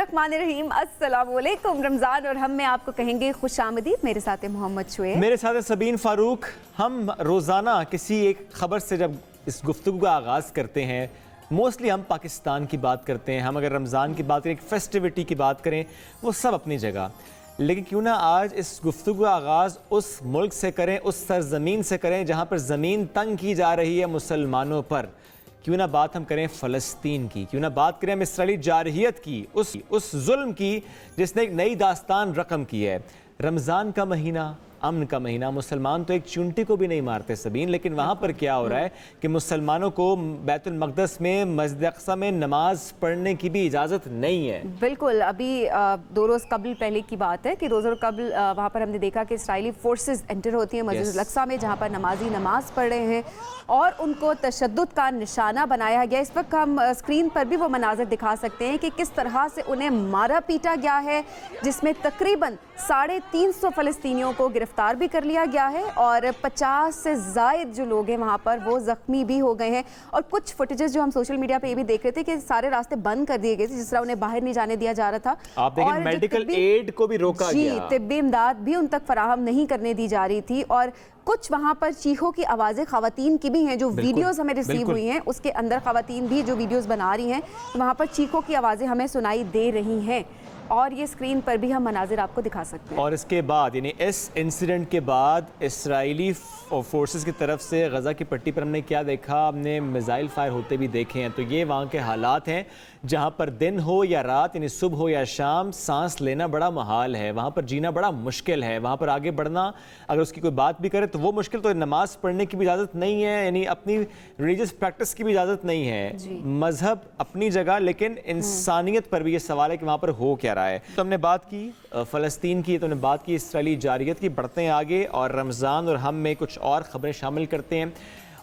बिस्मिल्लाहिर्रहमानिर्रहीम, अस्सलाम वालेकुम। रमज़ान और हम में आपको कहेंगे खुशामदीद। मेरे साथ है मोहम्मद शुएब, मेरे साथ है सबीन फारूक। हम रोज़ाना किसी एक ख़बर से जब इस गुफ्तगू का आगाज़ करते हैं, मोस्टली हम पाकिस्तान की बात करते हैं। हम अगर रमज़ान की बात करें, एक फेस्टिविटी की बात करें, वो सब अपनी जगह, लेकिन क्यों ना आज इस गुफ्तगू का आगाज़ उस मुल्क से करें, उस सरज़मीन से करें जहाँ पर ज़मीन तंग की जा रही है मुसलमानों पर। क्यों ना बात हम करें फ़लस्तीन की, क्यों ना बात करें हम इसराइली जारहियत की, उस जुल्म की जिसने एक नई दास्तान रकम की है। रमज़ान का महीना, अमन का महीना, मुसलमान तो एक चुंटी को भी नहीं मारते सबीन, लेकिन वहाँ पर क्या हो रहा है कि मुसलमानों को बैतुल मक़दस में, मस्जिद अक़सा में नमाज पढ़ने की भी इजाज़त नहीं है। बिल्कुल। अभी 2 रोज़ कबल पहले की बात है कि 2 रोज़ कबल वहाँ पर हमने देखा कि इसराइली फोर्सेस एंटर होती हैं मस्जिद अक़सा में, जहाँ पर नमाजी नमाज पढ़ रहे हैं और उनको तशद्दुद का निशाना बनाया गया। इस वक्त हम स्क्रीन पर भी वो मनाज़र दिखा सकते हैं कि किस तरह से उन्हें मारा पीटा गया है, जिसमें तकरीबन 350 फ़लस्तीनियों को गिरफ्तार भी कर लिया गया है और 50 से ज़ायद जो लोग हैं वहाँ पर वो ज़ख्मी भी हो गए हैं। और कुछ फुटेजेस जो हम सोशल मीडिया पे ये भी देख रहे थे कि सारे रास्ते बंद कर दिए गए थे, जिस तरह उन्हें बाहर नहीं जाने दिया जा रहा था। आप देखें मेडिकल एड को भी रोका गया, तिब्बी इमदाद भी उन तक फराहम नहीं करने दी जा रही थी। और कुछ वहाँ पर चीखों की आवाज़ें ख़वातीन की भी हैं, जो वीडियोस हमें रिसीव हुई हैं, उसके अंदर ख़वातीन भी जो वीडियोस बना रही हैं, वहाँ पर चीखों की आवाज़ें हमें सुनाई दे रही हैं और ये स्क्रीन पर भी हम मनाजिर आपको दिखा सकते हैं। और इसके बाद यानी इस इंसिडेंट के बाद इसराइली फोर्सेस की तरफ से गज़ा की पट्टी पर हमने क्या देखा, हमने मिसाइल फायर होते भी देखे हैं। तो ये वहाँ के हालात हैं जहाँ पर दिन हो या रात, यानी सुबह हो या शाम, सांस लेना बड़ा मुहाल है, वहाँ पर जीना बड़ा मुश्किल है, वहाँ पर आगे बढ़ना अगर उसकी कोई बात भी करे तो वो मुश्किल। तो नमाज पढ़ने की भी इजाज़त नहीं है, यानी अपनी रिलीजियस प्रैक्टिस की भी इजाज़त नहीं है। मज़हब अपनी जगह, लेकिन इंसानियत पर भी ये सवाल है कि वहाँ पर हो क्या रहा है। तो हमने बात की फ़लस्तीन की, तो हमने बात की इसराइली जारहियत की। बढ़ते हैं आगे और रमज़ान और हम में कुछ और ख़बरें शामिल करते हैं।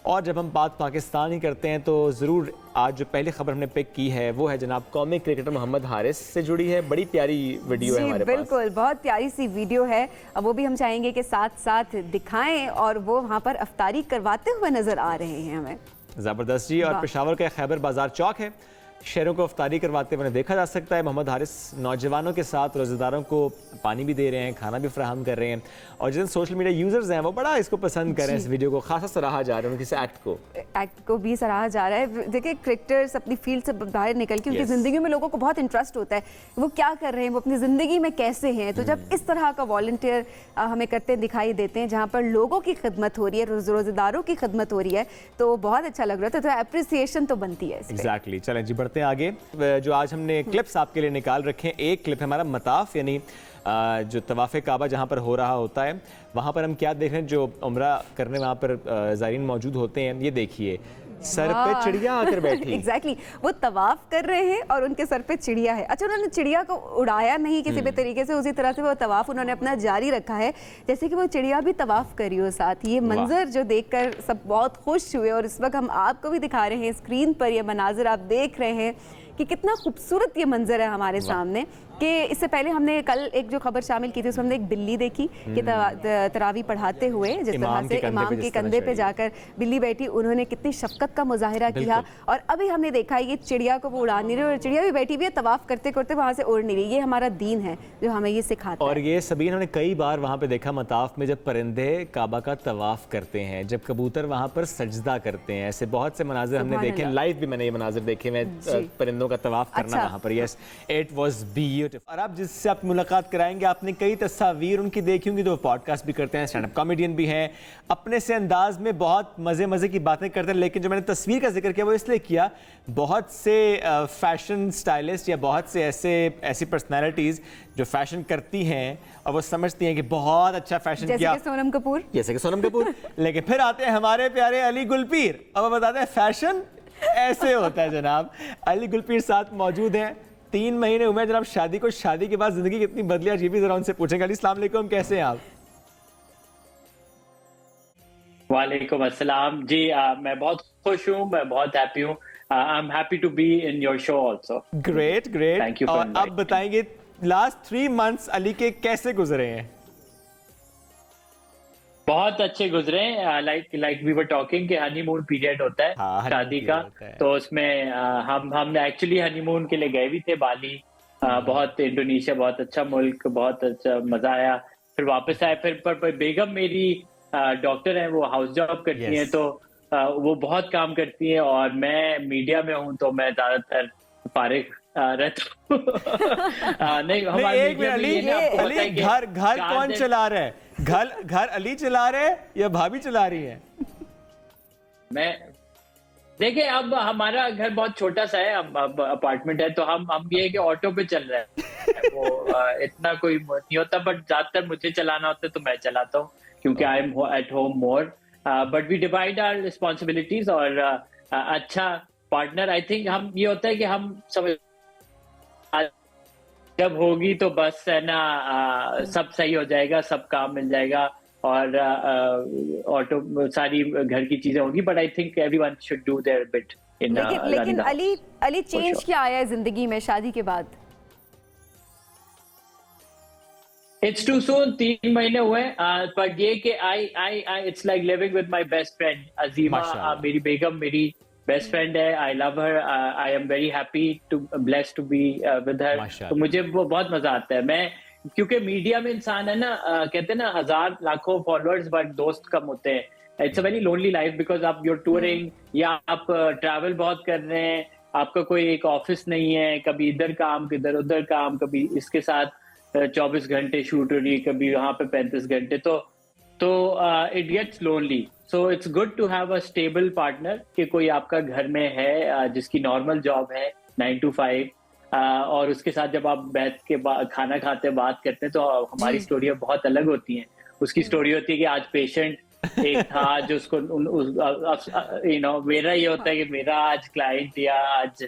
और जब हम बात पाकिस्तान की करते हैं तो ज़रूर आज जो पहली खबर हमने पिक की है वो है जनाब कौमी क्रिकेटर मोहम्मद हारिस से जुड़ी है। बड़ी प्यारी वीडियो है हमारे पास। बिल्कुल, बहुत प्यारी सी वीडियो है। अब वो भी हम चाहेंगे कि साथ साथ दिखाएं और वो वहाँ पर अफ्तारी करवाते हुए नज़र आ रहे हैं हमें। ज़बरदस्त जी। और पेशावर का खैबर बाजार चौक है, शहरों को अफ्तारी करवाते हुए देखा जा सकता है। मोहम्मद हारिस नौजवानों के साथ रोज़ेदारों को पानी भी दे रहे हैं, खाना भी फराहम कर रहे हैं। और जिन सोशल मीडिया यूज़र्स हैं वो बड़ा इसको पसंद कर रहे हैं, इस वीडियो को खासा सराहा जा रहा है, उनके एक्ट को भी सराहा जा रहा है। देखिए, क्रिकेटर्स अपनी फील्ड से बाहर निकल के उनकी ज़िंदगी में लोगों को बहुत इंटरेस्ट होता है, वो क्या कर रहे हैं, वो अपनी ज़िंदगी में कैसे हैं। तो जब इस तरह का वॉलंटियर हमें करते दिखाई देते हैं जहाँ पर लोगों की खिदमत हो रही है, रोज़ेदारों की खिदमत हो रही है, तो बहुत अच्छा लग रहा था। तो अप्रिसिएशन तो बनती है। एग्जैक्टली। चलें जी, बढ़ते हैं आगे। जो आज हमने क्लिप्स आपके लिए निकाल रखे हैं, एक क्लिप है हमारा मताफ, यानी जो तवाफ़े काबा जहाँ पर हो रहा होता है वहाँ पर हम क्या देख रहे हैं, जो उम्रा करने वहाँ पर ज़ायरीन मौजूद होते हैं। ये देखिए, सर पे चिड़िया आकर बैठी। एग्जैक्टली, वो तवाफ कर रहे हैं और उनके सर पे चिड़िया है। अच्छा, उन्होंने चिड़िया को उड़ाया नहीं किसी भी तरीके से, उसी तरह से वो तवाफ उन्होंने अपना जारी रखा है, जैसे कि वो चिड़िया भी तवाफ करी हो साथ। ये मंजर जो देखकर सब बहुत खुश हुए और इस वक्त हम आपको भी दिखा रहे हैं स्क्रीन पर। ये मनाजिर आप देख रहे हैं कि कितना खूबसूरत ये मंजर है हमारे सामने। कि इससे पहले हमने कल एक जो खबर शामिल की थी उसमें हमने एक बिल्ली देखी कि तरावी पढ़ाते हुए जिस तरह से इमाम के कंधे पे जाकर बिल्ली बैठी, उन्होंने कितनी शफकत का मुजाहिरा किया। और अभी हमने देखा ये चिड़िया को वो उड़ा नहीं रही और चिड़िया भी बैठी हुई है, तवाफ करते करते वहाँ से उड़ नहीं रही। ये हमारा दीन है जो हमें ये सिखाता है। और ये सभी हमने कई बार वहाँ पे देखा मताफ में, जब परिंदे काबा का तवाफ करते हैं, जब कबूतर वहाँ पर सजदा करते हैं, ऐसे बहुत से मनाजिर हमने देखे। लाइव भी मैंने ये मनाजिर देखे, मैं परिंदों का तवाफ करना वहाँ पर। Yes, it was beautiful. और अब जिससे आप मुलाकात कराएंगे, आपने कई तस्वीर उनकी देखी होंगी, तो पॉडकास्ट भी करते हैं, स्टैंड अप कॉमेडियन भी हैं, अपने से अंदाज में बहुत मज़े की बातें करते हैं। लेकिन जो मैंने तस्वीर का जिक्र किया वो इसलिए किया, बहुत से फैशन स्टाइलिस्ट या बहुत से ऐसी पर्सनैलिटीज़ जो फैशन करती हैं और वो समझती हैं कि बहुत अच्छा फैशन किया, जैसे कि सोनम कपूर लेकिन फिर आते हैं हमारे प्यारे अली गुलपीर और वो बताते हैं फैशन ऐसे होता है। जनाब अली गुलपीर साथ मौजूद हैं। 3 महीने हुए हैं जनाब शादी को, शादी के बाद जिंदगी कितनी बदली आज ये भी जरा उनसे पूछेंगे। अली अस्सलाम वालेकुम, कैसे हैं आप? वालेकुम अस्सलाम जी। मैं बहुत खुश हूँ, मैं बहुत हैप्पी हूँ। I am happy to be in your show also. Great. Thank you. और अब बताएंगे लास्ट 3 मंथ्स अली के कैसे गुजरे हैं? बहुत अच्छे गुजरे। लाइक वी वर टॉकिंग कि हनीमून पीरियड होता है शादी का, तो उसमें हमने एक्चुअली हनीमून के लिए गए भी थे बाली, बहुत इंडोनेशिया बहुत अच्छा मुल्क, बहुत अच्छा मजा आया। फिर वापस आए, फिर पर बेगम मेरी डॉक्टर है, वो हाउस जॉब करती हैं, Yes. तो वो बहुत काम करती हैं और मैं मीडिया में हूँ, तो मैं ज्यादातर फारिग रहता हूँ। नहीं, नहीं, हमारे एक मिनट मीडिया में अली, ये ना आपको अली होता है कि घर घर 4 कौन दिन चला रहा है? घर अली चला रहे हैं या भाभी चला रही है? मैं देखिए, अब हमारा घर बहुत छोटा सा है, अब अपार्टमेंट है, तो हम ये है कि ऑटो पे चल रहे हैं। वो इतना कोई नहीं होता, बट ज्यादातर मुझे चलाना होता है तो मैं चलाता हूँ, क्योंकि I am at home more. But we divide our responsibilities, और अच्छा पार्टनर, आई थिंक हम ये होता है कि हम समझ जब होगी तो बस है ना, सब सही हो जाएगा, सब काम मिल जाएगा, और ऑटो सारी घर की चीजें होगी। But I think everyone should do their bit in लेकिन रनिंग द अली हाउस, अली for चेंज sure. क्या आया है जिंदगी में शादी के बाद? इट्स टू सून, 3 महीने हुए, पर ये कि I it's like living with my best friend Azima. माशाल्लाह। मेरी बेगम मेरी बेस्ट फ्रेंड है, I love her, I am very happy to blessed to be with her. तो माशाल्लाह। मुझे वो बहुत मजा आता है। मैं क्योंकि मीडिया में इंसान है ना, कहते हैं ना 1000 लाखों फॉलोअर्स बट दोस्त कम होते हैं। It's a very lonely life, because आप यूर टूरिंग या आप ट्रैवल बहुत कर रहे हैं, आपका कोई एक ऑफिस नहीं है, कभी इधर काम, किधर उधर काम, कभी इसके साथ 24 घंटे शूट हो रही है, कभी वहां पे 35 घंटे, तो it gets lonely. So it's good to have a stable partner, कि कोई आपका घर में है, जिसकी नॉर्मल जॉब है 9 to 5, और उसके साथ जब आप बैठ के खाना खाते हैं, बात करते हैं, तो हमारी स्टोरियाँ बहुत अलग होती हैं। उसकी स्टोरी होती है कि आज पेशेंट एक था जो उसको मेरा ये होता है कि मेरा आज क्लाइंट या आज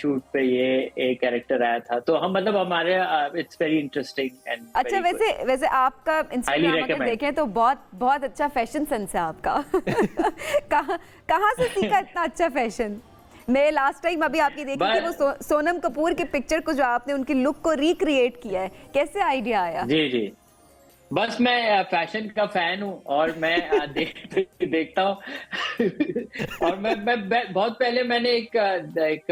शूट पे ये एक कैरेक्टर आया था, तो हम मतलब हमारे इट्स वेरी इंटरेस्टिंग एंड अच्छा, वैसे आपका इंस्टाग्राम अगर recommend. देखें तो बहुत बहुत अच्छा फैशन सेंस है आपका। कहाँ से सीखा इतना अच्छा फैशन? मैं लास्ट टाइम अभी आपकी देखी थी वो सोनम कपूर की पिक्चर को, जो आपने उनकी लुक को रिक्रिएट किया है, कैसे आइडिया आया? जी जी, बस मैं फैशन का फैन हूँ, और मैं देखता हूँ। और मैं बहुत पहले मैंने एक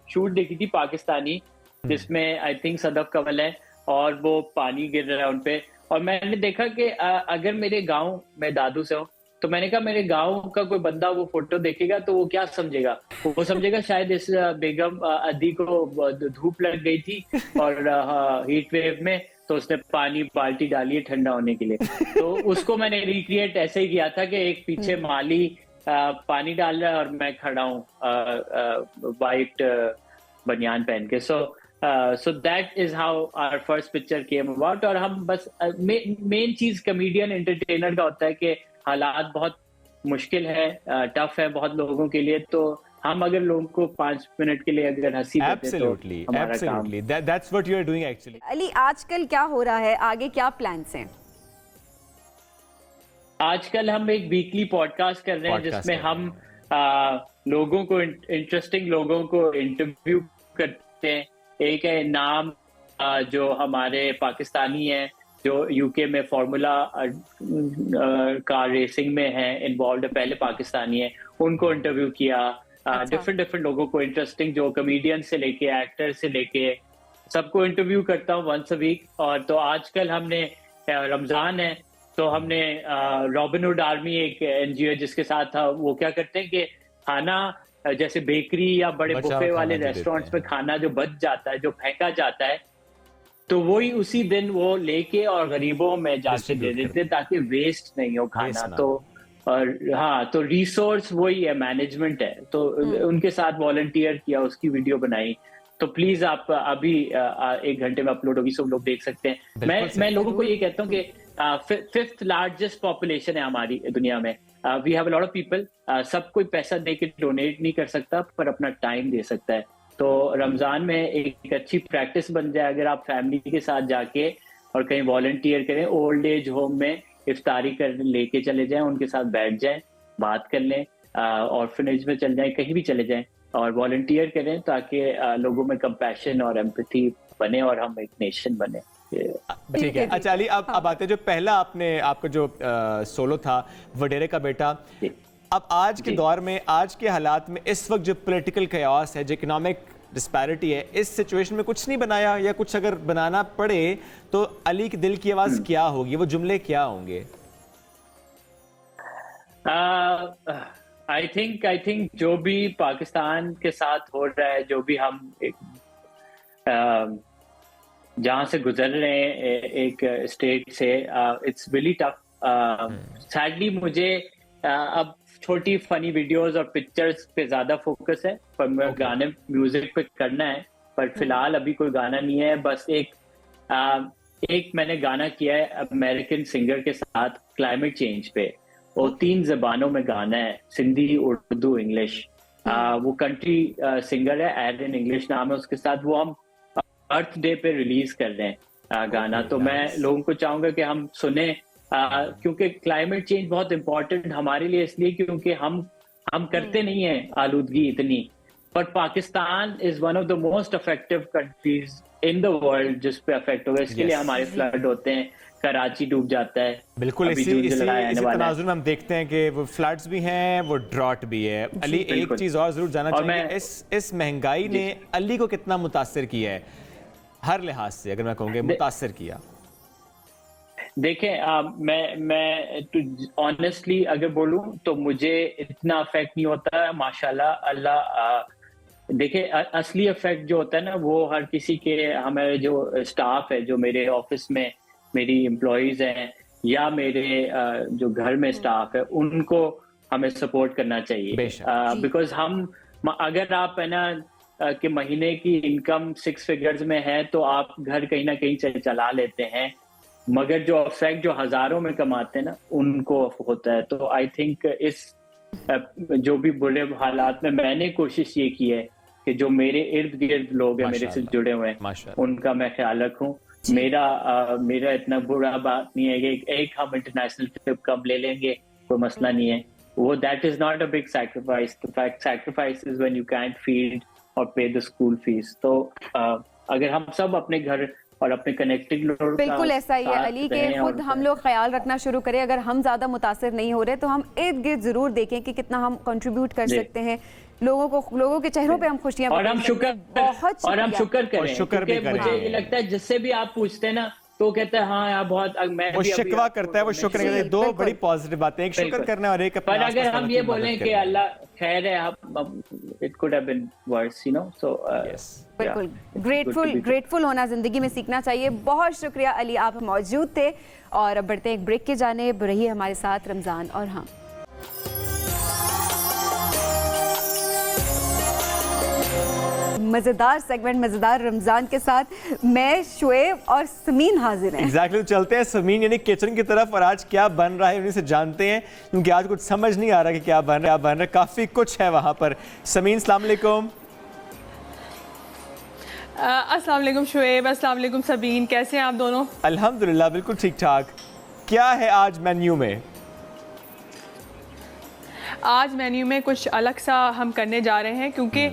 शूट देखी थी पाकिस्तानी, जिसमें आई थिंक सदफ कमल है, और वो पानी गिर रहा है उनपे, और मैंने देखा कि अगर मेरे गांव में दादू से हो, तो मैंने कहा मेरे गांव का कोई बंदा वो फोटो देखेगा तो वो क्या समझेगा? वो समझेगा शायद इस बेगम अदी को धूप लग गई थी और हीट वेव में, तो उसने पानी बाल्टी डाली है ठंडा होने के लिए। तो उसको मैंने रिक्रिएट ऐसे ही किया था कि एक पीछे माली पानी डाल रहा है और मैं खड़ा हूँ वाइट बनियान पहन के। So that is how our first picture came about. और हम बस मेन चीज कॉमेडियन एंटरटेनर का होता है कि हालात बहुत मुश्किल है, टफ है बहुत लोगों के लिए, तो हम अगर लोगों को 5 मिनट के लिए अगर हंसी देते तो हमारा काम। That's what you are doing actually. Ali, आजकल क्या हो रहा है, आगे क्या प्लान्स हैं? आजकल हम एक वीकली पॉडकास्ट कर रहे हैं, जिसमें हम लोगों को, इंटरेस्टिंग लोगों को इंटरव्यू करते हैं। एक है नाम, जो हमारे पाकिस्तानी है, जो यूके में फार्मूला कार रेसिंग में है इन्वॉल्व, पहले पाकिस्तानी है, उनको इंटरव्यू किया। डिफरेंट लोगों को इंटरेस्टिंग, जो कॉमेडियन से लेके एक्टर से लेके सबको इंटरव्यू करता हूँ वंस अ वीक। और तो आजकल हमने, रमजान है तो हमने रॉबिनहुड आर्मी एक एनजीओ है जिसके साथ वो क्या करते हैं कि खाना, जैसे बेकरी या बड़े बुफे वाले रेस्टोरेंट्स में खाना जो बच जाता है, जो फेंका जाता है, तो वही उसी दिन वो लेके और गरीबों में जाके दे देते ताकि वेस्ट नहीं हो खाना। तो और हाँ, तो रिसोर्स वही है, मैनेजमेंट है। तो उनके साथ वॉलंटियर किया, उसकी वीडियो बनाई। तो प्लीज आप अभी 1 घंटे में अपलोड होगी, सब लोग देख सकते हैं। मैं लोगों को ये कहता हूँ कि 5th लार्जेस्ट पॉपुलेशन है हमारी दुनिया में। We have a lot of people. सब कोई पैसा दे के डोनेट नहीं कर सकता, पर अपना टाइम दे सकता है। तो रमजान में एक अच्छी प्रैक्टिस बन जाए अगर आप फैमिली के साथ जाके और कहीं वॉलंटियर करें, ओल्ड एज होम में इफ्तारी कर लेके चले जाएं, उनके साथ बैठ जाएं, बात कर लें, ऑर्फनेज में चल जाएं, कहीं भी चले जाएं और वॉलंटियर करें, ताकि लोगों में कंपैशन और एम्पैथी बने और हम एक नेशन बने। ठीक है। अच्छा अली, अब आते जो पहला आपका जो सोलो था, वडेरे का बेटा, अब आज के दौर में, आज के हालात में, इस वक्त जो पॉलिटिकल कयास है, जो इकोनॉमिक डिस्पैरिटी है, इस सिचुएशन में कुछ नहीं बनाया, या कुछ अगर बनाना पड़े तो अली के दिल की आवाज़ क्या होगी, वो जुमले क्या होंगे? आई थिंक जो भी पाकिस्तान के साथ हो रहा है, जो भी हम जहाँ से गुजर रहे हैं एक स्टेट से, इट्स रियली टफ। सैडली मुझे अब छोटी फनी वीडियोस और पिक्चर्स पे ज्यादा फोकस है, पर मैं गाने म्यूजिक पे करना है, पर फिलहाल अभी कोई गाना नहीं है। बस एक मैंने गाना किया है अमेरिकन सिंगर के साथ क्लाइमेट चेंज पे, वो 3 जबानों में गाना है, सिंधी, उर्दू, इंग्लिश। वो कंट्री सिंगर है, एडन इंग्लिश नाम है उसके साथ। वो हम अर्थ डे पे रिलीज कर रहे हैं गाना। तो मैं लोगों को चाहूंगा कि हम सुने, क्योंकि क्लाइमेट चेंज बहुत इंपॉर्टेंट हमारे लिए, इसलिए क्योंकि हम करते नहीं है आलूदगी इतनी, but Pakistan is one of the most effective countries in the world जिस पे अफेक्ट होगा। इसके लिए हमारे फ्लड होते हैं, कराची डूब जाता है। बिल्कुल, इसी तनाजुर में हम देखते हैं कि वो फ्लड्स भी हैं, वो ड्रॉट भी है। अली, एक चीज और जरूर जानना चाहेंगे, इस महंगाई ने अली को कितना मुतासर किया है, हर लिहाज से अगर मैं कहूँगा मुतासर किया? देखें, मैं ऑनेस्टली अगर बोलूं तो मुझे इतना अफेक्ट नहीं होता, माशाल्लाह अल्लाह। देखें, असली इफेक्ट जो होता है ना, वो हर किसी के, हमारे जो स्टाफ है, जो मेरे ऑफिस में मेरी एम्प्लॉयज हैं, या मेरे जो घर में स्टाफ है, उनको हमें सपोर्ट करना चाहिए। बिकॉज अगर आप है ना कि महीने की इनकम 6 फिगर्स में है, तो आप घर कहीं ना कहीं चला लेते हैं, मगर जो इफेक्ट जो हजारों में कमाते हैं ना, उनको होता है। तो आई थिंक इस जो भी बुरे हालात में मैंने कोशिश ये की है कि जो मेरे इर्द गिर्द लोग हैं, मेरे से जुड़े हुए हैं, उनका मैं ख्याल रखूं। मेरा इतना बुरा बात नहीं है कि एक हम इंटरनेशनल ट्रिप कम ले लेंगे, कोई मसला नहीं है वो। That is not a big sacrifice. The fact sacrifice is when you can't feed और पे द स्कूल फीस। तो अगर हम सब अपने घर और अपने कनेक्टेड लोग, बिल्कुल ऐसा ही है अली, के खुद हम लोग ख्याल रखना शुरू करें। अगर हम ज्यादा मुतासर नहीं हो रहे तो हम इर्द गिर्द जरूर देखें कि कितना हम कंट्रीब्यूट कर सकते हैं, लोगों के चेहरों पे हम खुशियां, और हम शुक्र करें। शुक्र भी करें। मुझे ये लगता है जिससे भी आप पूछते हैं ना, तो कहता है हाँ यार बहुत, वो शिकवा करता है, वो शुक्र करता है। दो बड़ी पॉजिटिव बातें, एक शुक्र करना और एक अपने। पर अगर हम ये बोलें कि अल्लाह खैर है, it could have been worse, you know. So बिल्कुल ग्रेटफुल होना जिंदगी में सीखना चाहिए। बहुत शुक्रिया अली, आप मौजूद थे। और अब बढ़ते हैं एक ब्रेक के जानिब, रहिए हमारे साथ रमजान और हम। मजेदार सेगमेंट, मजेदार रमजान के साथ मैं, शुएब और समीन हाजिर हैं। एग्जैक्टली, तो चलते हैं समीन यानी किचन की तरफ, और आज क्या बन रहा है उन्हीं से जानते हैं, क्योंकि आज कुछ समझ नहीं आ रहा कि क्या बन रहा है। काफी कुछ है वहां पर। समीन, अस्सलाम वालेकुम। अस्सलाम वालेकुम शुएब, अस्सलाम वालेकुम सबीन, कैसे हैं आप दोनों? अल्हम्दुलिल्लाह बिल्कुल ठीक ठाक। क्या है आज मेन्यू में? आज मेन्यू में कुछ अलग सा हम करने जा रहे हैं, क्योंकि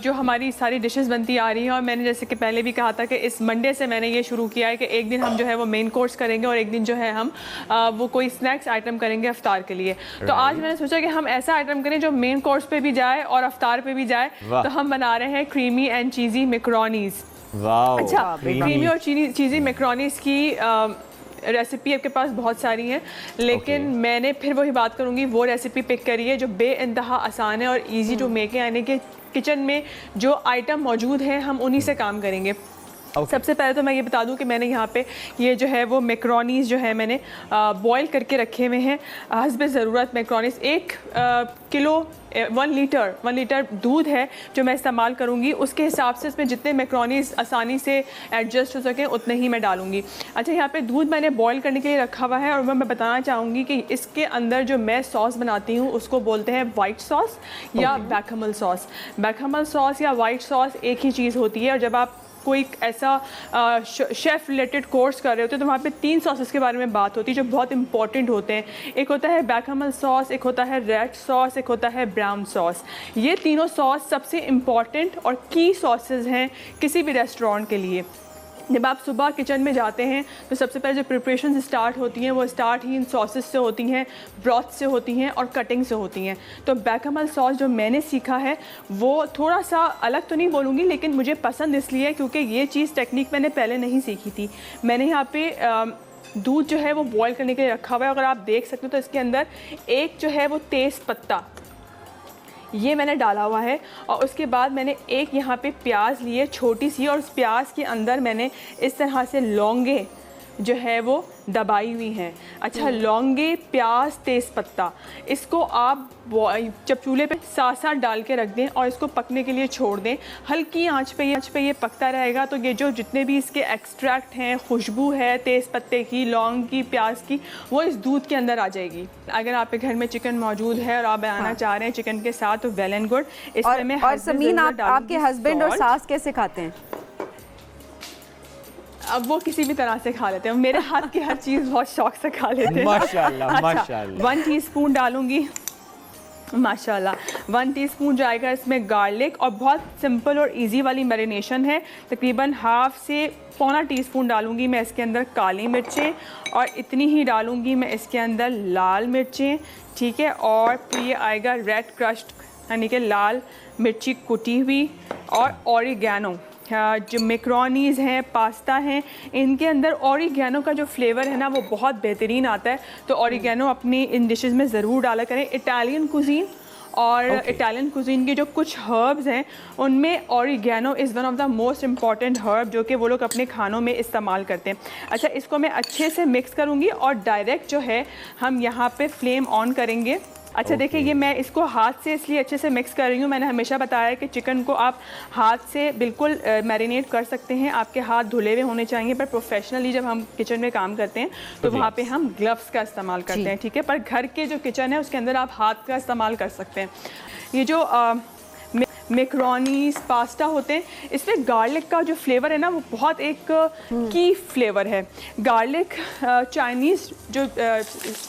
जो हमारी सारी डिशेस बनती आ रही हैं, और मैंने जैसे कि पहले भी कहा था कि इस मंडे से मैंने ये शुरू किया है कि एक दिन हम जो है वो मेन कोर्स करेंगे और एक दिन जो है हम वो कोई स्नैक्स आइटम करेंगे अफ्तार के लिए। तो आज मैंने सोचा कि हम ऐसा आइटम करें जो मेन कोर्स पे भी जाए और अफ्तार पे भी जाए। तो हम बना रहे हैं क्रीमी एंड चीज़ी मैकरोनीज। अच्छा, क्रीमी और चीज़ी मैकरोनीज की रेसिपी आपके पास बहुत सारी हैं, लेकिन मैंने फिर वही बात करूंगी, वो रेसिपी पिक करी है जो बेइंतहा आसान है और इजी टू मेक है, यानी कि किचन में जो आइटम मौजूद हैं हम उन्हीं से काम करेंगे। सबसे पहले तो मैं ये बता दूं कि मैंने यहाँ पे ये जो है वो मैकरोनीज जो है मैंने बॉईल करके रखे हुए हैं हस्बे ज़रूरत। मैकरोनीज 1 किलो 1 लीटर दूध है जो मैं इस्तेमाल करूँगी, उसके हिसाब से इसमें जितने मैकरोनीज आसानी से एडजस्ट हो सकें उतने ही मैं डालूँगी। अच्छा, यहाँ पे दूध मैंने बॉईल करने के लिए रखा हुआ है, और मैं बताना चाहूँगी कि इसके अंदर जो मैं सॉस बनाती हूँ उसको बोलते हैं वाइट सॉस या बेकहमल सॉस। बेकहमल सॉस या वाइट सॉस एक ही चीज़ होती है, और जब आप कोई ऐसा शेफ़ रिलेटेड कोर्स कर रहे होते हैं तो वहाँ पे 3 सॉसेस के बारे में बात होती है जो बहुत इंपॉर्टेंट होते हैं। एक होता है बेकहमल सॉस, एक होता है रेड सॉस, एक होता है ब्राउन सॉस। ये तीनों सॉस सबसे इम्पॉर्टेंट और की सॉसेस हैं किसी भी रेस्टोरेंट के लिए। जब आप सुबह किचन में जाते हैं तो सबसे पहले जो प्रिपरेशन स्टार्ट होती हैं वो स्टार्ट ही इन सॉसेस से होती हैं, ब्रॉथ से होती हैं और कटिंग से होती हैं। तो बेकमल सॉस जो मैंने सीखा है वो थोड़ा सा अलग तो नहीं बोलूँगी, लेकिन मुझे पसंद इसलिए है क्योंकि ये चीज़ टेक्निक मैंने पहले नहीं सीखी थी। मैंने यहाँ पे दूध जो है वो बॉयल करने के लिए रखा हुआ है। अगर आप देख सकते हो तो इसके अंदर एक जो है वो तेज़ पत्ता ये मैंने डाला हुआ है, और उसके बाद मैंने एक यहाँ पे प्याज ली है छोटी सी, और उस प्याज के अंदर मैंने इस तरह से लौंगे जो है वो दबाई हुई हैं। अच्छा, लौंगे, प्याज, तेज़पत्ता, इसको आप जब चूल्हे पे साथ साथ डाल के रख दें और इसको पकने के लिए छोड़ दें। हल्की आंच पे ये पकता रहेगा तो ये जो जितने भी इसके एक्सट्रैक्ट हैं, खुशबू है तेज़पत्ते की, लौंग की, प्याज की, वो इस दूध के अंदर आ जाएगी। अगर आपके घर में चिकन मौजूद है और आप बनाना चाह रहे हैं चिकन के साथ तो वेल एंड गुड। इसमें मैं और समीन, आपके हस्बैंड और सास कैसे खाते हैं? अब वो किसी भी तरह से खा लेते हैं, मेरे हाथ की हर चीज़ बहुत शौक से खा लेते हैं। माशाल्लाह, माशाल्लाह। 1 टीस्पून डालूंगी, माशाल्लाह 1 टीस्पून जाएगा इसमें गार्लिक, और बहुत सिंपल और इजी वाली मैरिनेशन है। तकरीबन हाफ से पौना टीस्पून डालूंगी मैं इसके अंदर काली मिर्चें, और इतनी ही डालूंगी मैं इसके अंदर लाल मिर्चें, ठीक है। और फिर ये आएगा रेड क्रश्ड यानी कि लाल मिर्ची कुटी हुई, और ऑरिगैनो। जो मैक्रोनीज़ हैं, पास्ता हैं, इनके अंदर ऑरिगैनो का जो फ्लेवर है ना वो बहुत बेहतरीन आता है। तो ऑरिगैनो अपनी इन डिशेस में ज़रूर डाला करें। इटालियन कुजीन और इटालियन कुजीन के जो कुछ हर्ब्स हैं उनमें oregano is one of the most important herb जो कि वो लोग अपने खानों में इस्तेमाल करते हैं। अच्छा, इसको मैं अच्छे से मिक्स करूँगी और डायरेक्ट जो है हम यहाँ पे फ्लेम ऑन करेंगे। अच्छा, देखिए ये मैं इसको हाथ से इसलिए अच्छे से मिक्स कर रही हूँ, मैंने हमेशा बताया है कि चिकन को आप हाथ से बिल्कुल मैरिनेट कर सकते हैं, आपके हाथ धुले हुए होने चाहिए। पर प्रोफेशनली जब हम किचन में काम करते हैं तो वहाँ पे हम ग्लव्स का इस्तेमाल करते हैं, ठीक है। पर घर के जो किचन है उसके अंदर आप हाथ का इस्तेमाल कर सकते हैं। ये जो मैक्रोनीज, पास्ता होते हैं, इसमें गार्लिक का जो फ्लेवर है ना वो बहुत एक की फ्लेवर है। गार्लिक चाइनीज़ जो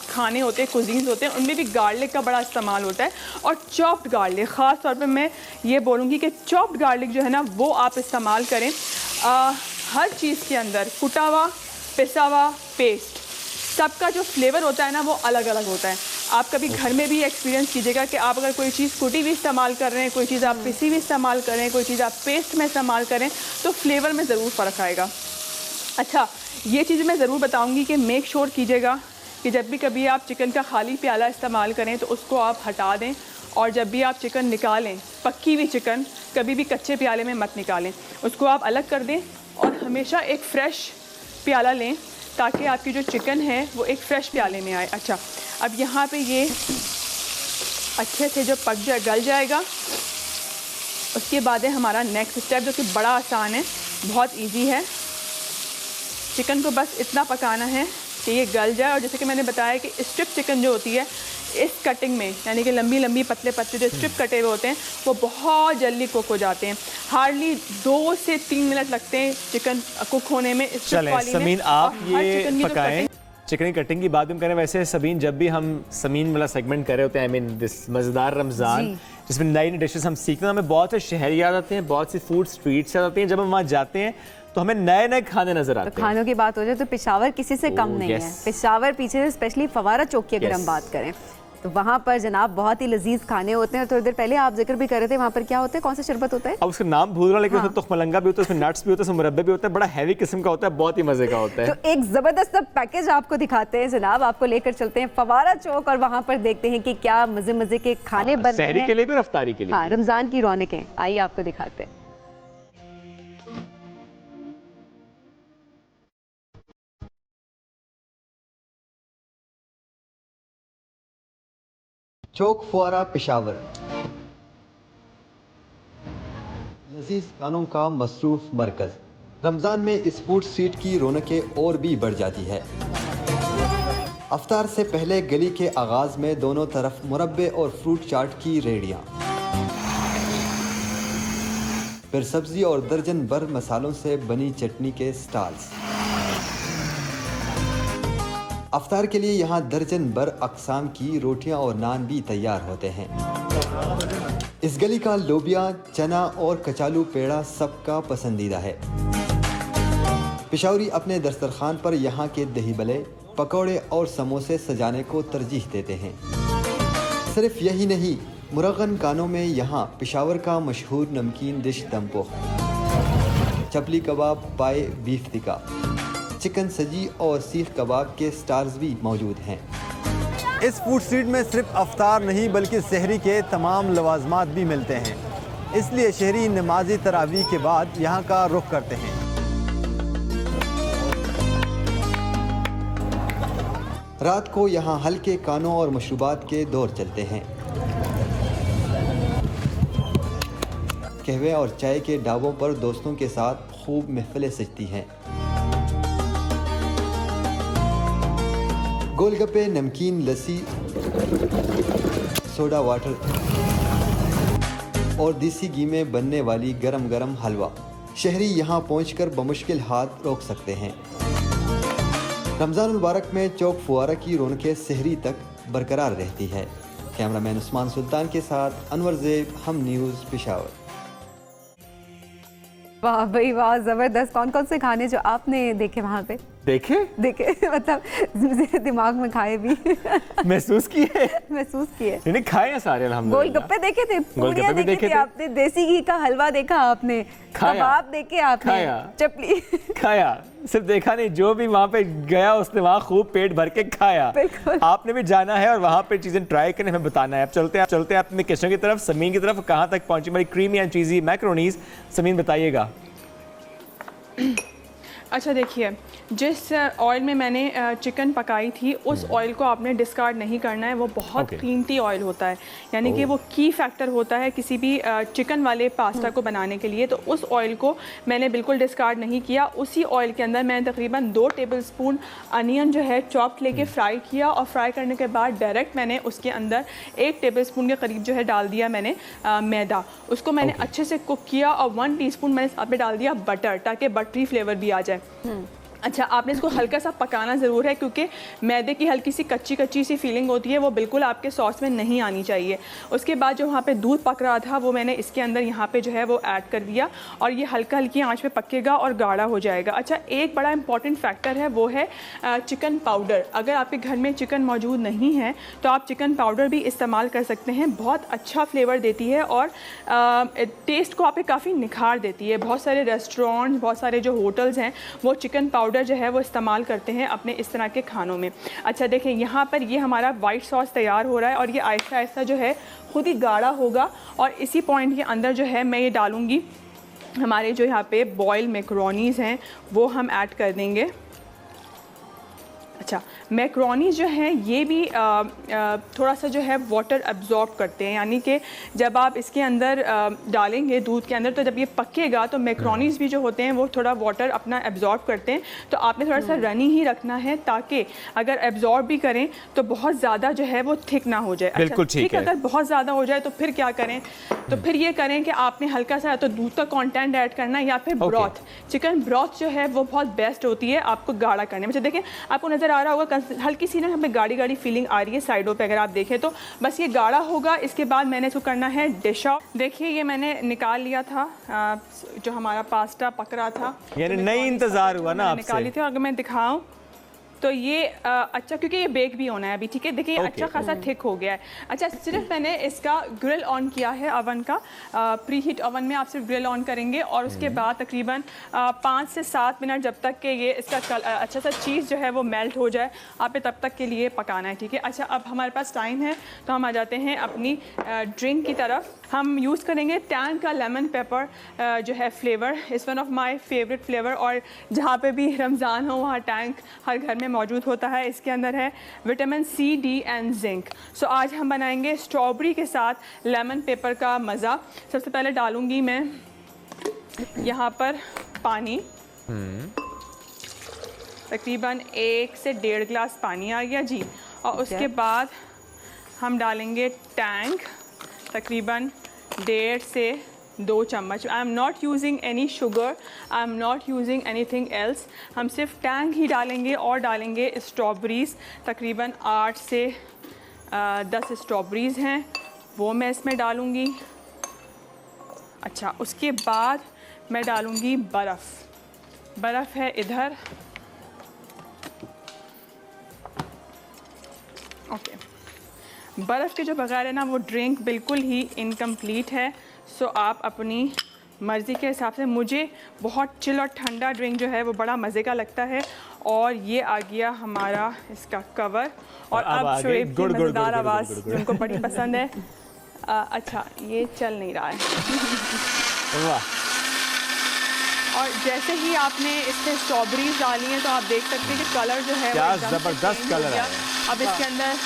खाने होते हैं, कुजीन्स होते हैं, उनमें भी गार्लिक का बड़ा इस्तेमाल होता है। और चॉप्ड गार्लिक, ख़ास तौर पे मैं ये बोलूँगी कि चॉप्ड गार्लिक जो है ना वो आप इस्तेमाल करें। हर चीज़ के अंदर कुटा हुआ, पिसा हुआ, पेस्ट, सबका जो फ्लेवर होता है ना वो अलग अलग होता है। आप कभी घर में भी एक्सपीरियंस कीजिएगा कि आप अगर कोई चीज़ कुटी भी इस्तेमाल कर रहे हैं, कोई चीज़ आप पिसी भी इस्तेमाल कर रहे हैं, कोई चीज़ आप पेस्ट में इस्तेमाल करें, तो फ्लेवर में ज़रूर फ़र्क आएगा। अच्छा, ये चीज़ मैं ज़रूर बताऊंगी कि मेक श्योर कीजिएगा कि जब भी कभी आप चिकन का खाली प्याला इस्तेमाल करें तो उसको आप हटा दें, और जब भी आप चिकन निकालें, पक्की हुई चिकन कभी भी कच्चे प्याले में मत निकालें, उसको आप अलग कर दें और हमेशा एक फ़्रेश प्याला लें ताकि आपकी जो चिकन है वो एक फ़्रेश प्याले में आए। अच्छा, अब यहाँ पे ये अच्छे से जो गल जाएगा, उसके बाद है हमारा नेक्स्ट स्टेप जो कि बड़ा आसान है, बहुत इजी है। चिकन को बस इतना पकाना है कि ये गल जाए, और जैसे कि मैंने बताया कि स्ट्रिप चिकन जो होती है इस कटिंग में, यानी कि लंबी लंबी पतले पतले जो स्ट्रिप कटे हुए होते हैं वो बहुत जल्दी कुक हो जाते हैं। हार्डली 2 से 3 मिनट लगते हैं चिकन कुक होने में। समीन, आप ये पकाएं, चिकन की कटिंग की बात हम करें। वैसे समीन, जब भी हम समीन वाला सेगमेंट कर रहे होते हैं, आई मीन दिस मज़ेदार रमज़ान जिसमें नई नई डिशेस हम सीखते हैं, हमें बहुत से शहर याद आते हैं, बहुत सी फूड स्ट्रीट्स याद आती हैं। जब हम वहाँ जाते हैं तो हमें नए नए खाने नजर आते हैं। खानों की बात हो जाए तो पेशावर किसी से कम नहीं है। पेशावर पीछे से स्पेशली फवारा चौक की अगर हम बात करें तो वहाँ पर जनाब बहुत ही लजीज खाने होते हैं। थोड़ी देर पहले आप जिक्र भी कर रहे थे, वहाँ पर क्या होता है, कौन सा शरबत होता है, अब उसका नाम भूल रहा हूँ, लेकिन उसमें तुखमलंगा भी होता है, उसमें नट्स भी होते हैं, उसमें मुरब्बे भी होते हैं, बड़ा हैवी किस्म का होता है, बहुत ही मजे का होता है। तो एक जबरदस्त पैकेज आपको दिखाते हैं जनाब, आपको लेकर चलते हैं फवारा चौक और वहाँ पर देखते हैं कि क्या मजे मजे के खाने बन रहे हैं, सहरी के लिए भी, रफ्तारी के लिए। हाँ, रमजान की रौनकें। आइए आपको दिखाते हैं। चौक फुआरा पेशावर लजीज खानों का मसरूफ मरकज। रमज़ान में इस फूड स्ट्रीट की रौनकें और भी बढ़ जाती है। अफ्तार से पहले गली के आगाज़ में दोनों तरफ मुरब्बे और फ्रूट चाट की रेहड़ियाँ, फिर सब्जी और दर्जन भर मसालों से बनी चटनी के स्टॉल्स। अफ्तार के लिए यहाँ दर्जन भर अक़साम की रोटियाँ और नान भी तैयार होते हैं। इस गली का लोबिया, चना और कचालू पेड़ा सबका पसंदीदा है। पेशावरी अपने दस्तरखान पर यहाँ के दही बले, पकौड़े और समोसे सजाने को तरजीह देते हैं। सिर्फ यही नहीं, मुरगन कानों में यहाँ पेशावर का मशहूर नमकीन डिश दमपोह, चपली कबाब, पाए, बीफ टिक्का, चिकन सजी और सीख कबाब के स्टार्स भी मौजूद हैं। इस फूड स्ट्रीट में सिर्फ अफ्तार नहीं बल्कि सहरी के तमाम लवाजमात भी मिलते हैं, इसलिए शहरी नमाज़ी तरावीह के बाद यहाँ का रुख करते हैं। रात को यहाँ हल्के खानों और मशरूबात के दौर चलते हैं। कहवे और चाय के ढाबों पर दोस्तों के साथ खूब महफिलें सजती हैं। गोलगप्पे, नमकीन, लस्सी, सोडा वाटर और देसी घी में बनने वाली गरम गरम हलवा शहरी यहाँ पहुँचकर बमुश्किल हाथ रोक सकते हैं। रमज़ान मुबारक में चौक फुआरा की रौनकें सहरी तक बरकरार रहती है। कैमरामैन उस्मान सुल्तान के साथ अनवर ज़ेब, हम न्यूज़, पेशावर। वाह भाई वाह, ज़बरदस्त। कौन कौन से खाने जो आपने देखे वहाँ पे? देखे मतलब दिमाग में खाए भी महसूस किए नहीं खाए हैं सारे अल्हम्दुलिल्लाह। गोलगप्पे देखे थे, पूरियां देखी थी आपने, देसी घी का हलवा देखा आपने, कबाब देखे आपने, चपली खाया। सिर्फ देखा नहीं, जो भी वहाँ पे गया उसने वहाँ खूब पेट भर के खाया। आपने भी जाना है और वहाँ पे चीज़ें ट्राई करने हमें बताना है। अब चलते हैं अपने किचन की तरफ, समीन की तरफ। कहाँ तक पहुँची हमारी creamy and cheesy macaronis, Sameen बताइएगा। अच्छा देखिए, जिस ऑयल में मैंने चिकन पकाई थी उस ऑयल को आपने डिस्कार्ड नहीं करना है। वो बहुत कीमती ऑयल होता है, यानी कि वो की फैक्टर होता है किसी भी चिकन वाले पास्ता को बनाने के लिए। तो उस ऑयल को मैंने बिल्कुल डिस्कार्ड नहीं किया। उसी ऑयल के अंदर मैंने तकरीबन 2 टेबलस्पून अनियन जो है चॉप लेके फ्राई किया, और फ्राई करने के बाद डायरेक्ट मैंने उसके अंदर 1 टेबलस्पून के करीब जो है डाल दिया मैंने मैदा। उसको मैंने अच्छे से कुक किया और 1 टीस्पून मैंने साथ में डाल दिया बटर, ताकि बटरी फ्लेवर भी आ जाए। अच्छा, आपने इसको हल्का सा पकाना ज़रूर है, क्योंकि मैदे की हल्की सी कच्ची सी फीलिंग होती है, वो बिल्कुल आपके सॉस में नहीं आनी चाहिए। उसके बाद जो वहाँ पे दूध पक रहा था वो मैंने इसके अंदर यहाँ पे जो है वो ऐड कर दिया, और ये हल्की आंच पे पकेगा और गाढ़ा हो जाएगा। अच्छा, एक बड़ा इंपॉर्टेंट फैक्टर है, वो है चिकन पाउडर। अगर आपके घर में चिकन मौजूद नहीं है तो आप चिकन पाउडर भी इस्तेमाल कर सकते हैं। बहुत अच्छा फ्लेवर देती है और टेस्ट को आपके काफ़ी निखार देती है। बहुत सारे रेस्टोरेंट, बहुत सारे जो होटल्स हैं वो चिकन पाउडर जो है वो इस्तेमाल करते हैं अपने इस तरह के खानों में। अच्छा देखें, यहाँ पर ये हमारा वाइट सॉस तैयार हो रहा है और ये आहिस्ता आहिस्ता जो है खुद ही गाढ़ा होगा। और इसी पॉइंट के अंदर जो है मैं ये डालूँगी हमारे जो यहाँ पे बॉयल मैकरोनीज़ हैं वो हम ऐड कर देंगे। अच्छा, मैकरोनीज़ जो हैं ये भी थोड़ा सा जो है वाटर एब्जॉर्ब करते हैं, यानी कि जब आप इसके अंदर डालेंगे दूध के अंदर, तो जब ये पकेगा तो मैकरोनीज़ भी जो होते हैं वो थोड़ा वाटर अपना एब्जॉर्ब करते हैं। तो आपने थोड़ा सा रनी ही रखना है, ताकि अगर एब्जॉर्ब भी करें तो बहुत ज़्यादा जो है वो थिक ना हो जाए। बिल्कुल ठीक है। अगर बहुत ज़्यादा हो जाए तो फिर क्या करें, तो फिर ये करें कि आपने हल्का सा तो दूध का कॉन्टेंट ऐड करना है या फिर ब्रॉथ। चिकन ब्रॉथ जो है वो बहुत बेस्ट होती है आपको गाढ़ा करने में। देखें, आपको नज़र आ रहा होगा हल्की सी ना हमें गाढ़ी फीलिंग आ रही है साइडों पे, अगर आप देखें तो बस ये गाढ़ा होगा। इसके बाद मैंने इसको करना है डिश आउट। देखिए, ये मैंने निकाल लिया था जो हमारा पास्ता पक रहा था, यानी नहीं इंतजार हुआ ना आपसे, निकाली थी। अगर मैं दिखाऊं तो ये अच्छा, क्योंकि ये बेक भी होना है अभी, ठीक है। देखिए अच्छा खासा थिक हो गया है। अच्छा, सिर्फ मैंने इसका ग्रिल ऑन किया है अवन का, प्री हीट अवन में आप सिर्फ ग्रिल ऑन करेंगे और उसके बाद तकरीबन 5 से 7 मिनट जब तक कि ये इसका अच्छा सा चीज़ जो है वो मेल्ट हो जाए, आपने तब तक के लिए पकाना है, ठीक है। अच्छा, अब हमारे पास टाइम है तो हम आ जाते हैं अपनी ड्रिंक की तरफ। हम यूज़ करेंगे टैंग का लेमन पेपर जो है flavour, is one of my favourite flavour, और जहाँ पे भी रमज़ान हो वहाँ टैंग हर घर में मौजूद होता है। इसके अंदर है vitamin C, D and zinc. So आज हम बनाएंगे स्ट्रॉबेरी के साथ लेमन पेपर का मज़ा। सबसे पहले डालूंगी मैं यहाँ पर पानी, तकरीबन 1 से 1.5 गिलास पानी आ गया जी। और उसके बाद हम डालेंगे टैंग, तकरीबन 1.5 से 2 चम्मच। I am not using any sugar, I am not using anything else. हम सिर्फ टैंग ही डालेंगे और डालेंगे स्ट्रॉबेरीज़, तकरीबन 8 से 10 स्ट्रॉबेरीज़ हैं वो मैं इसमें डालूँगी। अच्छा, उसके बाद मैं डालूँगी बर्फ़। बर्फ़ है इधर। ओके, बर्फ़ के जो बगैर है ना वो ड्रिंक बिल्कुल ही इनकम्प्लीट है। सो आप अपनी मर्ज़ी के हिसाब से, मुझे बहुत चिल और ठंडा ड्रिंक जो है वो बड़ा मज़े का लगता है। और ये आ गया हमारा इसका कवर। और अब शोएब की मज़ेदार आवाज़ जिनको बड़ी पसंद है। अच्छा, ये चल नहीं रहा है। वाह। और जैसे ही आपने इसमें स्ट्रॉबेरीज डाली हैं तो आप देख सकते हैं कि कलर जो है क्या वो एकदम से जबरदस्त change हो कलर गया। आ गया। अब इसके अंदर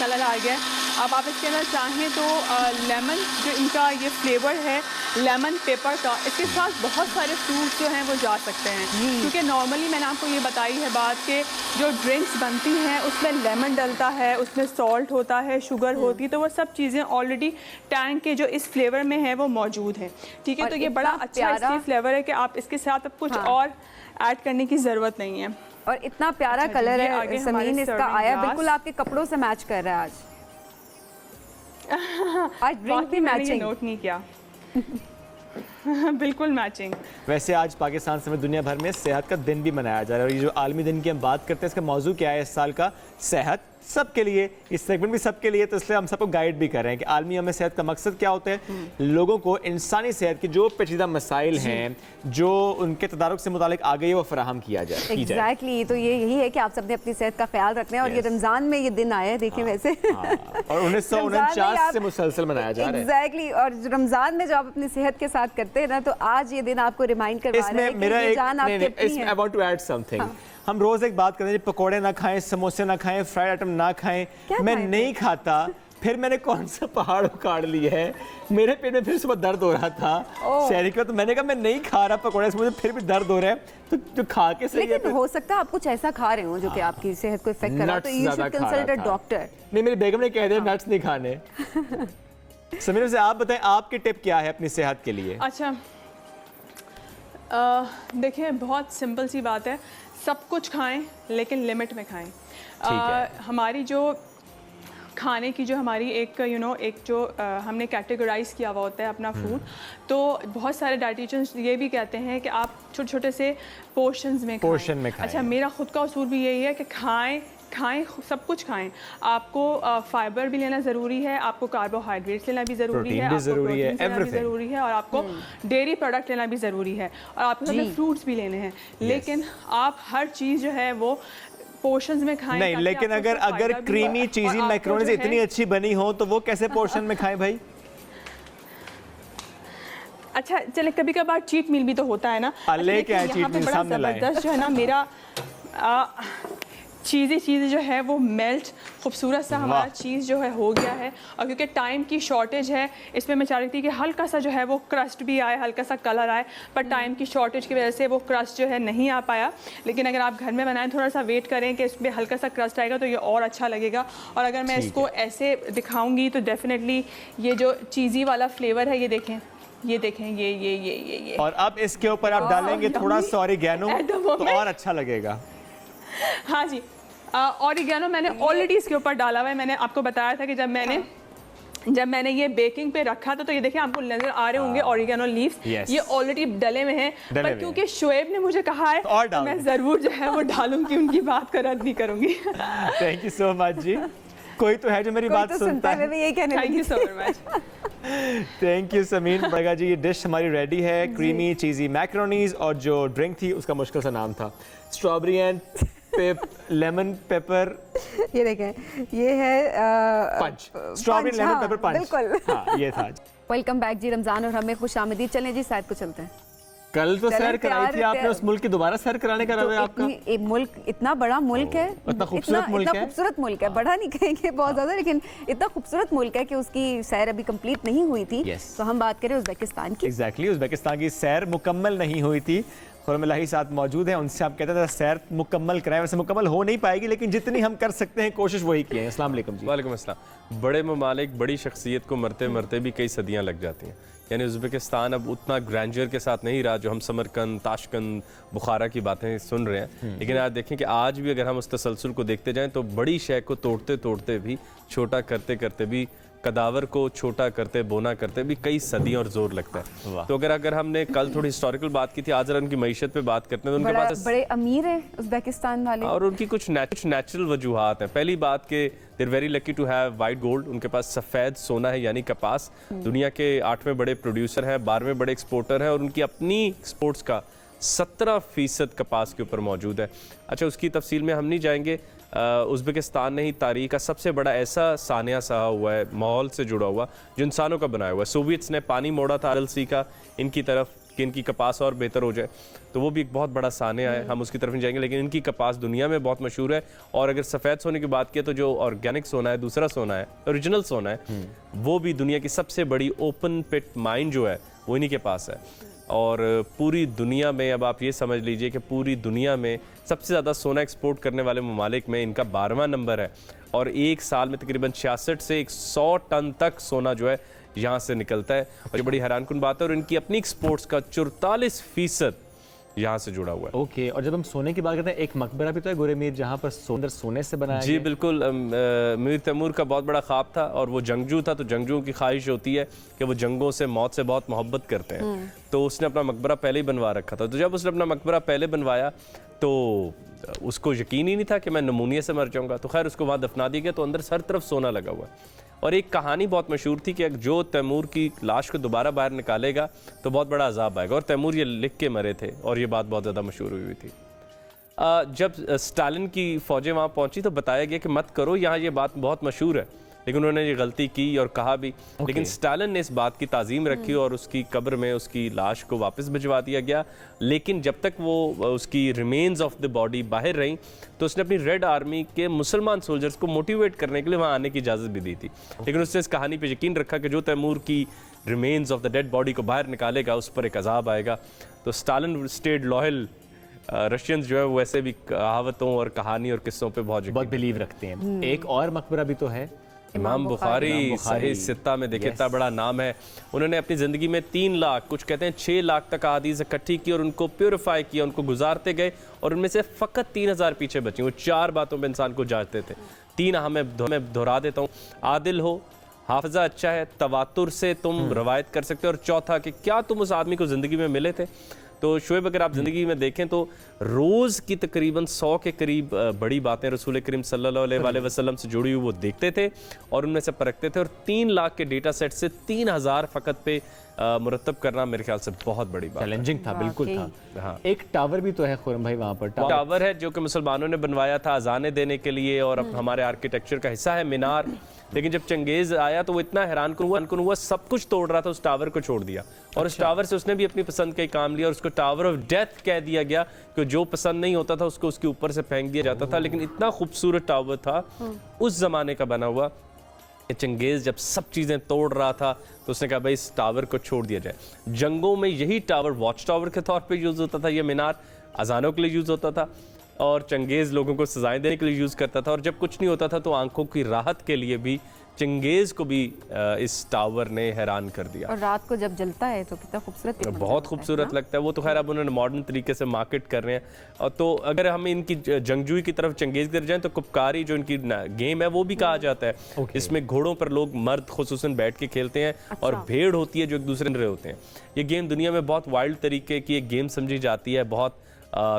कलर आ गया। अब आप इसके अंदर चाहें तो लेमन, जो इनका ये फ्लेवर है लेमन पेपर का, इसके साथ बहुत सारे फ्रूट्स जो हैं वो जा सकते हैं। क्योंकि नॉर्मली मैंने आपको ये बताई है बात कि जो ड्रिंक्स बनती हैं उसमें लेमन डलता है, उसमें सॉल्ट होता है, शुगर होती है, तो वो सब चीज़ें ऑलरेडी टैंग के जो इस फ्लेवर में है वो मौजूद है। ठीक है, तो ये बड़ा अच्छा इसकी फ्लेवर है कि आप इसके साथ अब कुछ और ऐड करने की ज़रूरत नहीं है। और इतना प्यारा कलर है समीन इसका आया, बिल्कुल आपके कपड़ों से मैच कर रहा है आज। आज ड्रिंक भी मैचिंग। नोट नहीं किया। बिल्कुल मैचिंग। वैसे आज पाकिस्तान समेत दुनिया भर में सेहत का दिन भी मनाया जा रहा है और ये जो आलमी दिन की हम बात करते हैं इसका मौजू क्या है इस साल का? सेहत सबके लिए, इस सेगमेंट भी सबके लिए, तो इसलिए हम सबको गाइड भी कर रहे हैं कि आलमी यौम सेहत का मकसद क्या होता है। लोगों को इंसानी सेहत के जो पेचीदा मसाइल हैं, जो उनके तदारुक से मुतालिक आ गई है, वो फराहम किया जाए। एग्जैक्टली, तो ये यही है कि आप सबने अपनी सेहत का ख्याल रखना है। और ये रमज़ान में ये दिन आया है, देखें वैसे और 1949 से मुसलसल मनाया जा रहा है। एग्जैक्टली, और रमज़ान में जो आप अपनी सेहत के साथ करते हैं ना, तो आज ये दिन आपको रिमाइंड करवा रहा है कि ये जान आपकी अपनी है। I want to add something. हम रोज एक बात करते हैं, पकोड़े ना खाएं, समोसे ना खाएं, फ्राइड आइटम ना खाएं। मैं नहीं खाता, फिर मैंने कौन सा पहाड़ उखाड़ लिया है, मेरे पेट में फिर सुबह दर्द हो रहा था शहरी का, तो मैंने कहा मैं नहीं खा रहा पकोड़े, मुझे फिर भी दर्द हो रहा है, तो जो खा के सही है। लेकिन हो सकता है आप कुछ ऐसा खा रहे हो जो कि आपकी सेहत को इफेक्ट कर रहा है, तो you should consult a doctor. नहीं, मेरी बेगम ने कह दिया नट्स नहीं खाने। समीर से आप बताएं, आपकी टिप क्या है अपनी सेहत के लिए? अच्छा, देखिए बहुत सिंपल सी बात है, सब कुछ खाएं लेकिन लिमिट में खाएं। हमारी जो खाने की जो हमारी एक एक जो हमने कैटेगराइज किया हुआ होता है अपना फूड, तो बहुत सारे डाइटिशियंस ये भी कहते हैं कि आप छोटे छोटे से पोर्शंस में खाएं। अच्छा, मेरा खुद का उसूल भी यही है कि खाएं सब कुछ खाएं। आपको फाइबर भी लेना ज़रूरी है, आपको कार्बोहाइड्रेट्स लेना भी ज़रूरी है, आपको प्रोटीन लेना भी ज़रूरी है, और आपको डेयरी प्रोडक्ट लेना भी ज़रूरी है, और आपको साथ फ्रूट्स भी लेने हैं। लेकिन आप हर चीज़ जो है वो पोर्शंस में खाएं। नहीं, लेकिन अगर क्रीमी चीज़ी मैक्रोनीज इतनी अच्छी बनी हो तो वो कैसे पोर्शन में खाएं भाई? अच्छा चले, कभी कभार चीट मील भी तो होता है ना। क्या चीट मील सामने लाएं? जबरदस्त जो है ना मेरा चीज़ें जो है वो मेल्ट खूबसूरत सा हमारा चीज़ जो है हो गया है। और क्योंकि टाइम की शॉर्टेज है, इसमें मैं चाह रही थी कि हल्का सा जो है वो क्रस्ट भी आए, हल्का सा कलर आए, पर टाइम की शॉर्टेज की वजह से वो क्रस्ट जो है नहीं आ पाया। लेकिन अगर आप घर में बनाएं, थोड़ा सा वेट करें कि इसमें हल्का सा क्रस्ट आएगा तो ये और अच्छा लगेगा। और अगर मैं इसको ऐसे दिखाऊंगी तो डेफिनेटली ये जो चीज़ी वाला फ्लेवर है, ये देखें, ये। और अब इसके ऊपर आप डालेंगे थोड़ा सा ऑरिगेनो तो और अच्छा लगेगा। हाँ जी, ऑरिगेनो मैंने ऑलरेडी इसके ऊपर डाला हुआ है। मैंने आपको बताया था कि जब मैंने ये बेकिंग पे रखा था, तो ये देखिए आपको नजर आ रहे होंगे ऑरिगेनो लीव्स, ये ऑलरेडी डले हुए हैं। पर क्योंकि शोएब ने मुझे कहा है तो मैं जरूर जो है वो डालूंगी, उनकी बात को रद्द नहीं करूंगी। थैंक यू सो मच जी। कोई तो है जो मेरी बात सुनता है। Thank you so much. Thank you Sameen बगा जी। ये डिश हमारी रेडी है, क्रीमी चीज़ी मैक्रोनीज, और जो ड्रिंक थी उसका मुश्किल सा नाम था स्ट्रॉबेरी एंड लेमन पेपर। ये देखें, ये है पंच, स्ट्रॉबेरी लेमन पेपर पंच। बिल्कुल, हाँ, ये था। वेलकम बैक जी रमजान, और हमें खुश आमदीद। चलें जी शायद को चलते हैं। कल तो सैर कराई थी आपने, उस मुल्क की दोबारा सैर कराने का रहा है आपका। मुल्क इतना बड़ा मुल्क है, इतना खूबसूरत मुल्क है, बड़ा नहीं कहेंगे बहुत ज्यादा, लेकिन इतना खूबसूरत मुल्क है कि उसकी सैर अभी कंप्लीट नहीं हुई थी। तो हम बात करें उज़्बेकिस्तान की। एग्जैक्टली, उज़्बेकिस्तान की सैर मुकम्मल नहीं हुई थी। खुरम साथ मौजूद है, उनसे आप कहते थे सैर मुकम्मल कराएं। वैसे मुकम्मल हो नहीं पाएगी, लेकिन जितनी हम कर सकते हैं कोशिश वही की है। अस्सलाम वालेकुम जी। वालेकुम अस्सलाम। बड़े ममालिक, बड़ी शख्सियत को मरते मरते भी कई सदियां लग जाती हैं। यानी उज़्बेकिस्तान अब उतना ग्रैंडर के साथ नहीं रहा जो हम समरकंद, ताशकंद, बुखारा की बातें सुन रहे हैं। लेकिन आज देखें कि आज भी अगर हम उस तसलसल को देखते जाएं तो बड़ी शय को तोड़ते तोड़ते भी, छोटा करते करते भी कदावर को छोटा करते बोना करते भी कई सदियों और जोर लगता है। तो अगर हमने कल थोड़ी हिस्टोरिकल बात की थी, आज जरा उनकी मईशत पे बात करते हैं तो उनके पास बड़े अमीर हैं उज़्बेकिस्तान वाले, और उनकी कुछ नेचुरल वजूहात हैं। पहली बात के there very lucky to have white gold, उनके पास सफ़ेद सोना है यानी कपास। दुनिया के 8वें बड़े प्रोड्यूसर हैं, 12वें बड़े एक्सपोर्टर हैं, और उनकी अपनी एक्सपोर्ट्स का 17% कपास के ऊपर मौजूद है। अच्छा, उसकी तफसील में हम नहीं जाएंगे। उज़्बेकिस्तान ने ही तारीख का सबसे बड़ा ऐसा सानिया सहा हुआ है माहौल से जुड़ा हुआ जो इंसानों का बनाया हुआ है। सोवियट्स ने पानी मोड़ा था RLC का इनकी तरफ कि इनकी कपास और बेहतर हो जाए, तो वो भी एक बहुत बड़ा सानिया है, हम उसकी तरफ नहीं जाएंगे। लेकिन इनकी कपास दुनिया में बहुत मशहूर है। और अगर सफ़ेद सोने की बात किया तो जो ऑर्गेनिक सोना है, दूसरा सोना है, ओरिजिनल सोना है, वो भी दुनिया की सबसे बड़ी ओपन पिट माइन जो है वो इन्हीं के पास है। और पूरी दुनिया में अब आप ये समझ लीजिए कि पूरी दुनिया में सबसे ज़्यादा सोना एक्सपोर्ट करने वाले ममालिक में इनका 12वां नंबर है। और एक साल में तकरीबन 66 से 100 टन तक सोना जो है यहाँ से निकलता है, और ये बड़ी हैरानकुन बात है। और इनकी अपनी एक्सपोर्ट्स का 44% यहाँ से जुड़ा हुआ है। ओके, और जब हम सोने की बात करते हैं, एक मकबरा भी तो है गोरे मीर जहाँ पर सोने से बनाया जी बिल्कुल। मीर तैमूर का बहुत बड़ा ख्वाब था, और वो जंगजू था, तो जंगजुओं की ख्वाहिश होती है कि वो जंगों से, मौत से बहुत मोहब्बत करते हैं। तो उसने अपना मकबरा पहले ही बनवा रखा था। तो जब उसने अपना मकबरा पहले बनवाया तो उसको यकीन ही नहीं था कि मैं नमूनिया से मर जाऊंगा। तो खैर उसको वहाँ दफना दिया गया, तो अंदर हर तरफ सोना लगा हुआ है। और एक कहानी बहुत मशहूर थी कि जो तैमूर की लाश को दोबारा बाहर निकालेगा तो बहुत बड़ा अजाब आएगा, और तैमूर ये लिख के मरे थे, और ये बात बहुत ज़्यादा मशहूर हुई थी। जब स्टालिन की फ़ौजें वहाँ पहुँची तो बताया गया कि मत करो, यहाँ ये बात बहुत मशहूर है। लेकिन उन्होंने ये गलती की और कहा भी। लेकिन स्टालिन ने इस बात की ताज़ीम रखी और उसकी कब्र में उसकी लाश को वापस भिजवा दिया गया। लेकिन जब तक वो उसकी रिमेन्स ऑफ द बॉडी बाहर रहीं तो उसने अपनी रेड आर्मी के मुसलमान सोल्जर्स को मोटिवेट करने के लिए वहाँ आने की इजाज़त भी दी थी। लेकिन उसने इस कहानी पर यकीन रखा कि जो तैमूर की remains of the dead body को बाहर निकालेगा उस पर एक अजाब आएगा। तो स्टालिन स्टेड लॉयल। रशियंस जो है वो वैसे भी कहावतों और कहानी और किस्सों पे बहुत बिलीव रखते हैं। एक और मकबरा भी तो है, इमाम बुखारी सही सित्ता में देखिए इतना बड़ा नाम है। उन्होंने अपनी ज़िंदगी में 3 लाख, कुछ कहते हैं 6 लाख तक अहादीस इकट्ठी की और उनको प्योरीफाई किया, उनको गुजारते गए, और उनमें से फ़कत 3000 पीछे बची। वो 4 बातों पर इंसान को जांचते थे। 3 हमें दोहरा देता हूँ। आदिल हो, हाफजा अच्छा है, तवातुर से तुम रवायत कर सकते हो, और चौथा कि क्या तुम उस आदमी को ज़िंदगी में मिले थे। तो शोएब अगर आप ज़िंदगी में देखें तो रोज़ की तकरीबन 100 के करीब बड़ी बातें रसूल करीम सल्लल्लाहु अलैहि वसल्लम से जुड़ी हुई वो देखते थे और उनमें से परखते थे। और 3 लाख के डेटा सेट से 3000 फ़कत पे मुरतब करना मेरे ख्याल से बहुत बड़ी बात, चैलेंजिंग था, बिल्कुल था। हाँ, एक टावर भी तो है खुरम भाई वहाँ पर। टावर है जो कि मुसलमानों ने बनवाया था अजाने देने के लिए और हमारे आर्किटेक्चर का हिस्सा है मीनार। लेकिन जब चंगेज आया तो वो इतना हैरान हुआ, सब कुछ तोड़ रहा था, उस टावर को छोड़ दिया। और उस टावर से उसने भी अपनी पसंद का ही काम लिया और उसको टावर ऑफ डेथ कह दिया गया कि जो पसंद नहीं होता था उसको उसके ऊपर से फेंक दिया जाता था। लेकिन इतना खूबसूरत टावर था उस जमाने का बना हुआ। चंगेज जब सब चीज़ें तोड़ रहा था तो उसने कहा भाई इस टावर को छोड़ दिया जाए। जंगों में यही टावर वॉच टावर के तौर पे यूज़ होता था, ये मीनार अजानों के लिए यूज़ होता था और चंगेज़ लोगों को सजाएं देने के लिए यूज़ करता था। और जब कुछ नहीं होता था तो आंखों की राहत के लिए भी चंगेज़ को भी इस टावर ने हैरान कर दिया। और रात को जब जलता है तो कितना खूबसूरत, बहुत खूबसूरत लगता है वो। तो खैर अब उन्होंने मॉडर्न तरीके से मार्केट कर रहे हैं। और तो अगर हम इनकी जंगजूई की तरफ चंगेज़ कर जाएं तो कुपकारी जो इनकी गेम है वो भी कहा जाता है। इसमें घोड़ों पर लोग मर्द खुसूसन बैठ के खेलते हैं और भेड़ होती है जो एक दूसरे रहे होते हैं। ये गेम दुनिया में बहुत वाइल्ड तरीके की एक गेम समझी जाती है, बहुत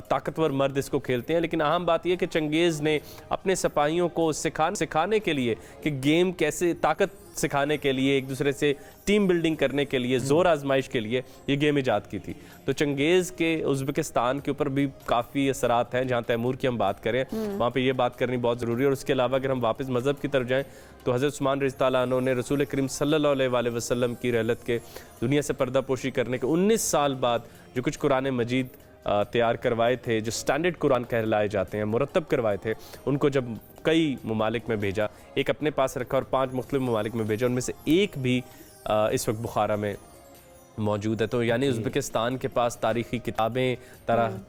ताकतवर मर्द इसको खेलते हैं। लेकिन अहम बात यह कि चंगेज़ ने अपने सिपाहियों को सिखाने के लिए कि गेम कैसे, ताकत सिखाने के लिए, एक दूसरे से टीम बिल्डिंग करने के लिए, जोर आजमाइश के लिए ये गेम ईजाद की थी। तो चंगेज़ के उज़्बेकिस्तान के ऊपर भी काफ़ी असरात हैं। जहाँ तैमूर की हम बात करें वहाँ पे ये बात करनी बहुत ज़रूरी है। और उसके अलावा अगर हम वापस मज़हब की तरफ जाएँ तो हज़रत उस्मान रज़ी अल्लाह अन्हु ने रसूल करीम सल्लल्लाहु अलैहि वसल्लम की रहलत के दुनिया से पर्दापोशी करने के 19 साल बाद जो कुछ कुरान मजीद तैयार करवाए थे, जो स्टैंडर्ड कुरान कहलाए जाते हैं, मुरतब करवाए थे, उनको जब कई ममालिक में भेजा, एक अपने पास रखा और 5 मुख्तलिफ ममालिक में भेजा, उनमें से एक भी इस वक्त बुखारा में मौजूद है। तो यानी उज़्बेकिस्तान के पास तारीख़ी किताबें,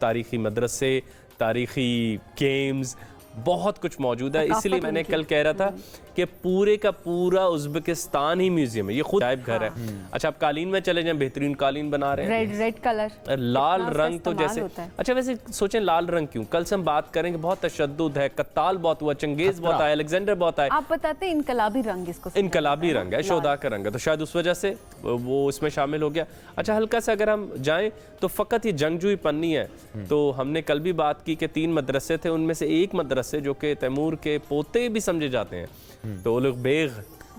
तारीख़ी मदरसे, तारीख़ी गेम्स, बहुत कुछ मौजूद है। इसलिए मैंने कल कह रहा था कि पूरे का पूरा उज़्बेकिस्तान ही म्यूजियम है, ये खुद टाइप घर है। अच्छा, आप कालीन में चले जाएं, बेहतरीन कालीन बना रहे हैं, रेड कलर, लाल रंग तो जैसे, अच्छा वैसे सोचें लाल रंग क्यों? कल से हम बात करेंगे, बहुत तशद्दुद है, कत्ताल बहुत हुआ, चंगेज बहुत आया, अलेक्जेंडर बहुत आया। आप बताते हैं इनकलाबी रंग, इसको इनकलाबी रंग है, शोधा का रंग है, तो शायद उस वजह से वो इसमें शामिल हो गया। अच्छा, हल्का सा अगर हम जाएं तो फ़कत ये जंगजूई पन्नी है। तो हमने कल भी बात की कि 3 मदरसे थे, उनमें से एक मदरसे जो कि तैमूर के पोते भी समझे जाते हैं, तो उलुग बेग,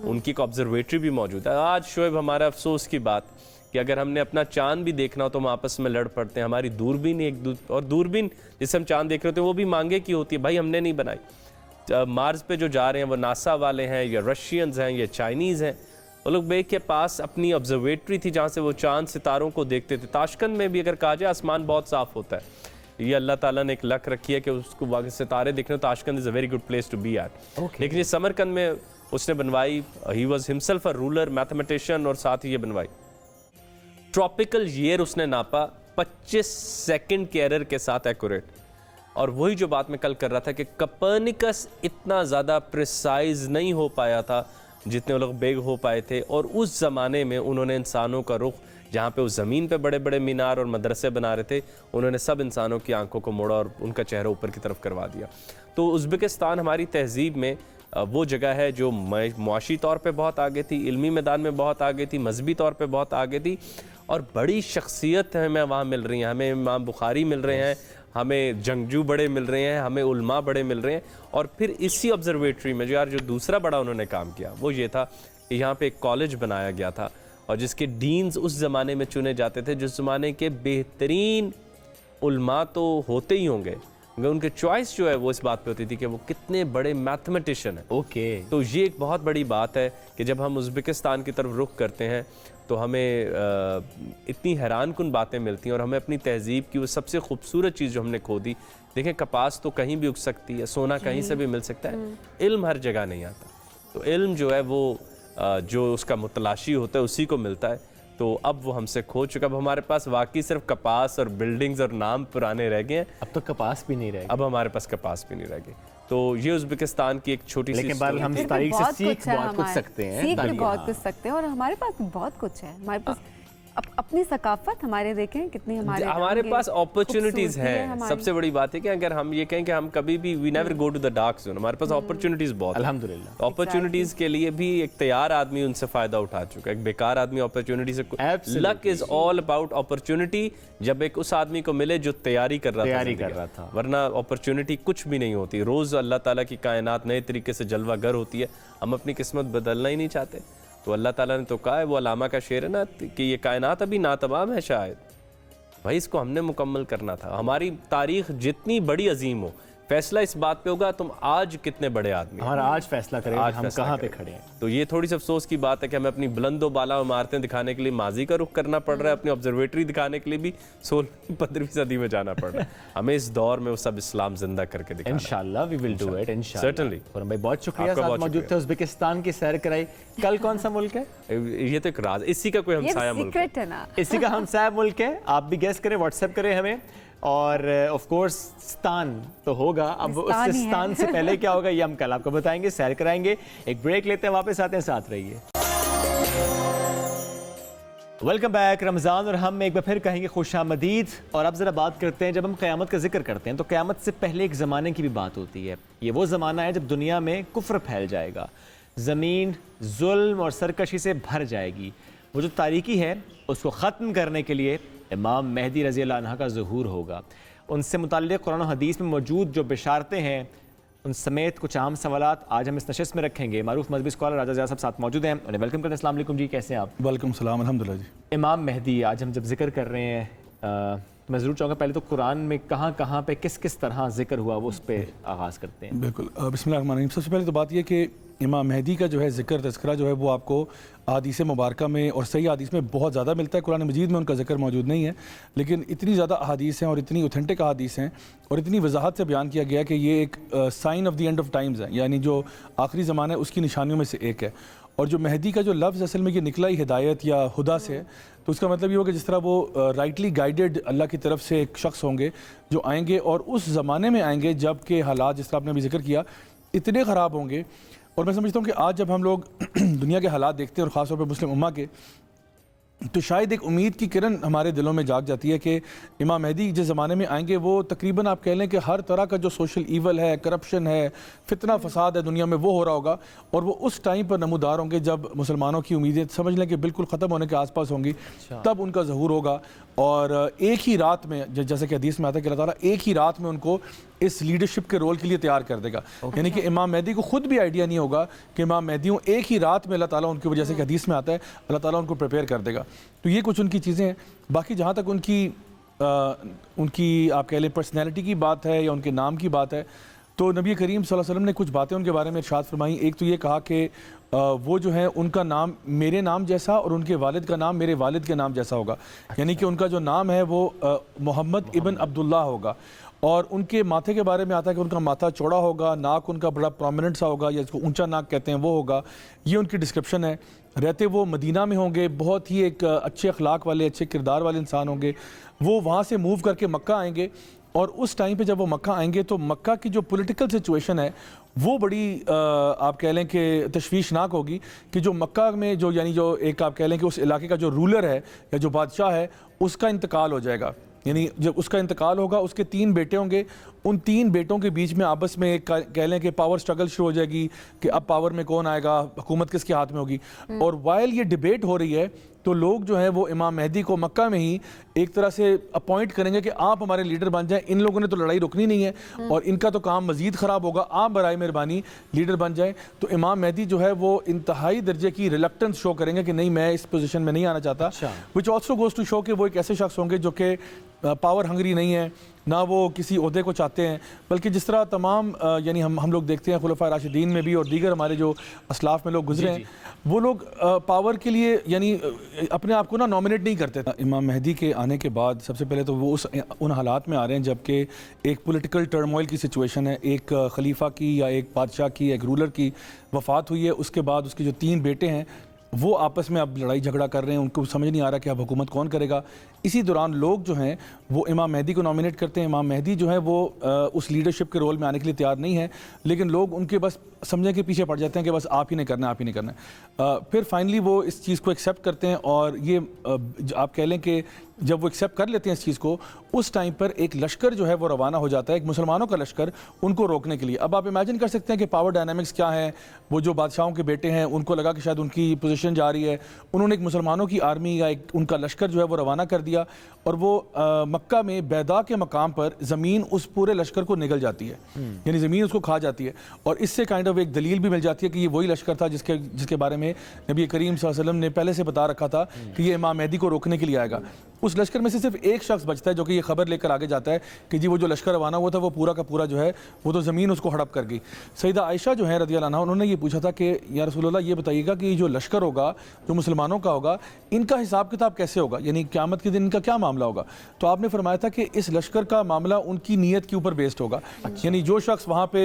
उनकी एक ऑब्जर्वेटरी भी मौजूद है। आज शोएब, हमारा अफसोस की बात कि अगर हमने अपना चांद भी देखना हो तो हम आपस में लड़ पड़ते हैं। हमारी दूरबीन और दूरबीन जिससे हम चांद देख रहे होते हैं वो भी मांगे की होती है, भाई हमने नहीं बनाई। मार्स पे जो जा रहे हैं वो नासा वाले हैं या रशियंस हैं या चाइनीज़ हैं। उलुग बेग के पास अपनी ऑब्जर्वेटरी थी जहाँ से वो चांद सितारों को देखते थे। ताशकंद में भी अगर कहा जाए आसमान बहुत साफ़ होता है, ये अल्लाह ताला ने एक लक रखी है कि उसको वहाँ सितारे देखने, Tashkent is a very good place to be at. लेकिन ये समरकंद में उसने बनवाई, he was himself a ruler, mathematician, और साथ ही ये बनवाई। ट्रॉपिकल ईयर उसने नापा 25 सेकंड के एरर के साथ एक्यूरेट। और वही जो बात मैं कल कर रहा था कि कोपर्निकस इतना ज़्यादा प्रिसाइज नहीं हो पाया था जितने वो लोग बेग हो पाए थे। और उस ज़माने में उन्होंने इंसानों का रुख, जहाँ पे उस ज़मीन पे बड़े बड़े मीनार और मदरसे बना रहे थे, उन्होंने सब इंसानों की आंखों को मोड़ा और उनका चेहरा ऊपर की तरफ करवा दिया। तो उज़्बेकिस्तान हमारी तहजीब में वो जगह है जो मुआशी तौर पे बहुत आगे थी, इल्मी मैदान में बहुत आगे थी, मजहबी तौर पे बहुत आगे थी, और बड़ी शख्सियत हमें वहाँ मिल रही हैं। हमें इमाम बुखारी मिल रहे हैं, हमें जंगजू बड़े मिल रहे हैं, हमें उल्मा बड़े मिल रहे हैं। और फिर इसी ऑब्जर्वेटरी में जो दूसरा बड़ा उन्होंने काम किया वो ये था कि यहाँ पे एक कॉलेज बनाया गया था और जिसके डीन्स उस ज़माने में चुने जाते थे, जिस ज़माने के बेहतरीन उल्मा तो होते ही होंगे, मगर उनके चॉइस जो है वो इस बात पे होती थी कि वो कितने बड़े मैथमेटिशियन हैं। ओके, तो ये एक बहुत बड़ी बात है कि जब हम उज़्बेकिस्तान की तरफ रुख करते हैं तो हमें इतनी हैरान कुन बातें मिलती हैं और हमें अपनी तहजीब की वो सबसे खूबसूरत चीज़ जो हमने खो दी। देखें, कपास तो कहीं भी उग सकती है, सोना कहीं से भी मिल सकता है, इल्म हर जगह नहीं आता। तो इल्म जो है वो जो उसका मुतलाशी होता है उसी को मिलता है। तो अब वो हमसे खो चुका। अब हमारे पास वाकई सिर्फ कपास और बिल्डिंग्स और नाम पुराने रह गए हैं। अब तो कपास भी नहीं रहेगा। अब हमारे पास कपास भी नहीं रह गए। तो ये उज़्बेकिस्तान की एक छोटी सी, लेकिन बार हम इस तारीख से सीख बहुत कुछ सकते हैं, सीख भी बहुत कुछ सकते हैं, और हमारे पास भी बहुत कुछ है। हमारे पास अपनी सकाफत, हमारे देखें कितनी हमारे पास अपॉर्चुनिटीज हैं। सबसे बड़ी बात है कि अगर हम ये कहें कि हम कभी भी we never go to the dark zone, हमारे पास अपॉर्चुनिटीज बहुत, अल्हम्दुलिल्लाह। अपॉर्चुनिटीज के लिए भी एक तैयार आदमी उनसे फायदा उठा चुका है, एक बेकार आदमी अपॉर्चुनिटी से। Luck is all about opportunity, जब एक उस आदमी को मिले जो तैयारी कर रहा था, वरना अपॉर्चुनिटी कुछ भी नहीं होती। रोज अल्लाह ताला की कायनात नए तरीके से जलवागर होती है, हम अपनी किस्मत बदलना ही नहीं चाहते। तो अल्लाह ताला ने तो कहा है, वो अलामा का शेर है ना, कि ये कायनात अभी नातमाम है शायद, भाई इसको हमने मुकम्मल करना था। हमारी तारीख जितनी बड़ी अजीम हो, फैसला इस बात पे होगा तुम आज कितने बड़े आदमी, हमारा आज फैसला करें हम कहाँ पे खड़े हैं। तो ये थोड़ी सी अफसोस की बात है कि हमें अपनी बुलंदो बाला इमारतें दिखाने के लिए माजी का रुख करना पड़ रहा है, अपनी ऑब्जर्वेटरी दिखाने के लिए भी 16वीं-15वीं सदी में जाना पड़ रहा है। हमें इस दौर में वो सब इस्लाम जिंदा करके दिखाना। इंशाल्लाह वी विल डू इट, इंशाल्लाह। सर्टेनली। फरम भाई बहुत शुक्रिया, साथ मौजूद थे, उज़्बेकिस्तान की सैर कराई। कल कौन सा मुल्क है? ये तो एक राज, इसी का कोई हमसाया मुल्क है ना, इसी का हमसाया मुल्क है। आप भी गेस करें, व्हाट्सएप करें हमें। और ऑफ कोर्स स्तान तो होगा, अब उस स्थान से पहले क्या होगा ये हम कल आपको बताएंगे, सैर कराएंगे। एक ब्रेक लेते हैं, वापस आते हैं, साथ रहिए। Welcome back. रमज़ान और हम एक बार फिर कहेंगे खुशामदीद। और अब ज़रा बात करते हैं, जब हम क़यामत का जिक्र करते हैं तो क़यामत से पहले एक ज़माने की भी बात होती है। ये वो ज़माना है जब दुनिया में कुफ्र फैल जाएगा, ज़मीन जुल्म और सरकशी से भर जाएगी। वो जो तारीकी है उसको ख़त्म करने के लिए इमाम मेहदी रज़ी अल्लाह अन्हा का ज़ुहूर होगा। उनसे मुताल्लिक़ कुरान और हदीस में मौजूद जो बिशारतें हैं उन समेत कुछ आम सवालात आज हम इस नशिस्त में रखेंगे। मारूफ मजहबी स्कॉलर राजा ज़िया साहब साथ मौजूद हैं, उन्हें वेलकम करते हैं। अस्सलाम वालेकुम जी, कैसे हैं आप? वालेकुम सलाम, अल्हम्दुलिल्लाह जी। इमाम मेहदी आज हम जब जिक्र कर रहे हैं, मैं ज़रूर चाहूँगा पहले तो कुरान में कहाँ कहाँ पे किस किस तरह जिक्र हुआ वो उस पर आगाज़ करते हैं। बिल्कुल, बिस्मिल्लाहिर्रहमानिर्रहीम। सबसे पहले तो बात यह कि इमाम मेहदी का जो है ज़िक्र तज़किरा जो है वो आपको अहादीस मुबारका में और सही अहादीस में बहुत ज़्यादा मिलता है। कुरान मजीद में उनका ज़िक्र मौजूद नहीं है, लेकिन इतनी ज़्यादा अहादीस हैं और इतनी ऑथेंटिक अहादीस हैं और इतनी वजाहत से बयान किया गया कि ये एक sign of the end of times है, यानी जो आखिरी ज़माना है उसकी निशानियों में से एक है। और जो मेहदी का जो लफ्ज़ असल में ये निकला ही हिदायत या हुदा से है, तो उसका मतलब ये होगा जिस तरह वो राइटली गाइडेड अल्लाह की तरफ से एक शख्स होंगे जो आएंगे और उस ज़माने में आएंगे जब के हालात जिस तरह आपने अभी जिक्र किया इतने ख़राब होंगे। और मैं समझता हूँ कि आज जब हम लोग दुनिया के हालात देखते हैं और ख़ास तौर पर मुस्लिम उम्मा के, तो शायद एक उम्मीद की किरण हमारे दिलों में जाग जाती है कि इमाम मेहदी जिस ज़माने में आएंगे वो तकरीबन आप कह लें कि हर तरह का जो सोशल ईवल है, करप्शन है, फितना फसाद है दुनिया में, वो हो रहा होगा और वो उस टाइम पर नमूदार होंगे जब मुसलमानों की उम्मीदें समझ लें कि बिल्कुल ख़त्म होने के आसपास होंगी। तब उनका ज़हूर होगा और एक ही रात में, जैसे कि हदीस में आता है कि अल्लाह ताला एक ही रात में उनको इस लीडरशिप के रोल के लिए तैयार कर देगा। यानी कि इमाम मेहदी को खुद भी आइडिया नहीं होगा कि इमाम मेहदी हूँ, एक ही रात में अल्लाह ताला उनकी वजह से कि हदीस में आता है अल्लाह ताला उनको प्रिपेयर कर देगा। तो ये कुछ उनकी चीज़ें हैं। बाकी जहाँ तक उनकी आप कह लें पर्सनैलिटी की बात है या उनके नाम की बात है, तो नबी करीम सल्लल्लाहु अलैहि वसल्लम ने कुछ बातें उनके बारे में इरशाद फरमाई। एक तो ये कहा कि वो जो है उनका नाम मेरे नाम जैसा और उनके वालिद का नाम मेरे वालिद के नाम जैसा होगा। यानी कि उनका जो नाम है वो मोहम्मद इब्न अब्दुल्लाह होगा। और उनके माथे के बारे में आता है कि उनका माथा चौड़ा होगा, नाक उनका बड़ा प्रोमिनेंट सा होगा या इसको ऊंचा नाक कहते हैं वो होगा। ये उनकी डिस्क्रिप्शन है। रहते वो मदीना में होंगे, बहुत ही एक अच्छे अखलाक वाले, अच्छे किरदार वाले इंसान होंगे। वो वहाँ से मूव करके मक्का आएंगे और उस टाइम पे जब वो मक्का आएंगे तो मक्का की जो पॉलिटिकल सिचुएशन है वो बड़ी आप कह लें कि तशवीशनाक होगी कि जो मक्का में जो यानी जो एक आप कह लें कि उस इलाके का जो रूलर है या जो बादशाह है उसका इंतकाल हो जाएगा। यानी जब उसका इंतकाल होगा उसके 3 बेटे होंगे, उन 3 बेटों के बीच में आपस में एक कह लें कि पावर स्ट्रगल शुरू हो जाएगी कि अब पावर में कौन आएगा, हुकूमत किसके हाथ में होगी। और वाइल ये डिबेट हो रही है तो लोग जो है वो इमाम मेहदी को मक्का में ही एक तरह से अपॉइंट करेंगे कि आप हमारे लीडर बन जाएं। इन लोगों ने तो लड़ाई रुकनी नहीं है और इनका तो काम मजीद ख़राब होगा, आप बराए मेहरबानी लीडर बन जाएं। तो इमाम मेहदी जो है वो इंतहाई दर्जे की रिलक्टेंस शो करेंगे कि नहीं, मैं इस पोजीशन में नहीं आना चाहता। Which also goes to show कि वो एक ऐसे शख्स होंगे जो कि पावर हंगरी नहीं है, ना वो किसी ओहदे को चाहते हैं, बल्कि जिस तरह तमाम यानी हम लोग देखते हैं खुलफाए राशिदीन में भी और दीगर हमारे जो असलाफ में लोग गुजरे हैं, वो लोग पावर के लिए यानी अपने आप को ना नॉमिनेट नहीं करते। इमाम मेहदी के आने के बाद सबसे पहले तो वो उन हालात में आ रहे हैं जबकि एक पॉलिटिकल टर्मोइल की सिचुएशन है, एक खलीफा की या एक बादशाह की, एक रूलर की वफ़ात हुई है। उसके बाद उसके जो 3 बेटे हैं वो आपस में अब लड़ाई झगड़ा कर रहे हैं, उनको समझ नहीं आ रहा कि अब हुकूमत कौन करेगा। इसी दौरान लोग जो हैं वो इमाम मेहदी को नॉमिनेट करते हैं। इमाम मेहदी जो है वो उस लीडरशिप के रोल में आने के लिए तैयार नहीं है, लेकिन लोग उनके बस समझने के पीछे पड़ जाते हैं कि बस आप ही नहीं करना, आप ही नहीं करना। फिर फाइनली वो इस चीज़ को एक्सेप्ट करते हैं और ये आप कह लें कि जब वो एक्सेप्ट कर लेते हैं इस चीज़ को, उस टाइम पर एक लश्कर जो है वो रवाना हो जाता है, एक मुसलमानों का लश्कर, उनको रोकने के लिए। अब आप इमेजिन कर सकते हैं कि पावर डायनामिक्स क्या है। वो जो बादशाहों के बेटे हैं उनको लगा कि शायद उनकी पोजीशन जा रही है, उन्होंने एक मुसलमानों की आर्मी या एक उनका लश्कर जो है वो रवाना कर दिया और वो मक्का में बैदा के मकाम पर ज़मीन उस पूरे लश्कर को निगल जाती है, यानी ज़मीन उसको खा जाती है। और इससे काइंड ऑफ एक दलील भी मिल जाती है कि ये वही लश्कर था जिसके बारे में नबी करीम सल्लल्लाहु अलैहि वसल्लम ने पहले से बता रखा था कि ये इमाम मेहदी को रोकने के लिए आएगा। उस लश्कर में से सिर्फ एक शख्स बचता है जो कि ये खबर लेकर आगे जाता है कि जी वो जो लश्कर रवाना हुआ था वो पूरा का पूरा जो है वो तो ज़मीन उसको हड़प कर गई। सईदा आयशा जो है रज़ियल्लाहु अन्हा, उन्होंने ये पूछा था कि या रसूलल्लाह ये बताइएगा कि जो लश्कर होगा जो मुसलमानों का होगा इनका हिसाब किताब कैसे होगा, यानी क़यामत के दिन इनका क्या मामला होगा। तो आपने फरमाया था कि इस लश्कर का मामला उनकी नीयत के ऊपर बेस्ड होगा। यानी जो शख्स वहाँ पे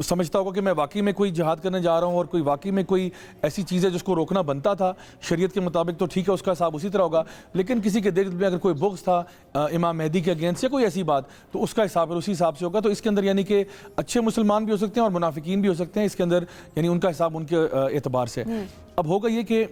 समझता होगा कि मैं वाकई में कोई जिहाद करने जा रहा हूँ और कोई वाकई में कोई ऐसी चीज़ है जिसको रोकना बनता था शरीयत के मुताबिक, तो ठीक है उसका हिसाब उसी तरह होगा। लेकिन किसी के दिल में अगर कोई बुग़्ज़ था इमाम मेहदी के अगेंस्ट या कोई ऐसी बात, तो उसका हिसाब उसी हिसाब से होगा। तो इसके अंदर यानी कि अच्छे मुसलमान भी हो सकते हैं और मुनाफिकीन भी हो सकते हैं इसके अंदर, यानी उनका हिसाब उनके एतबार से। अब होगा ये कि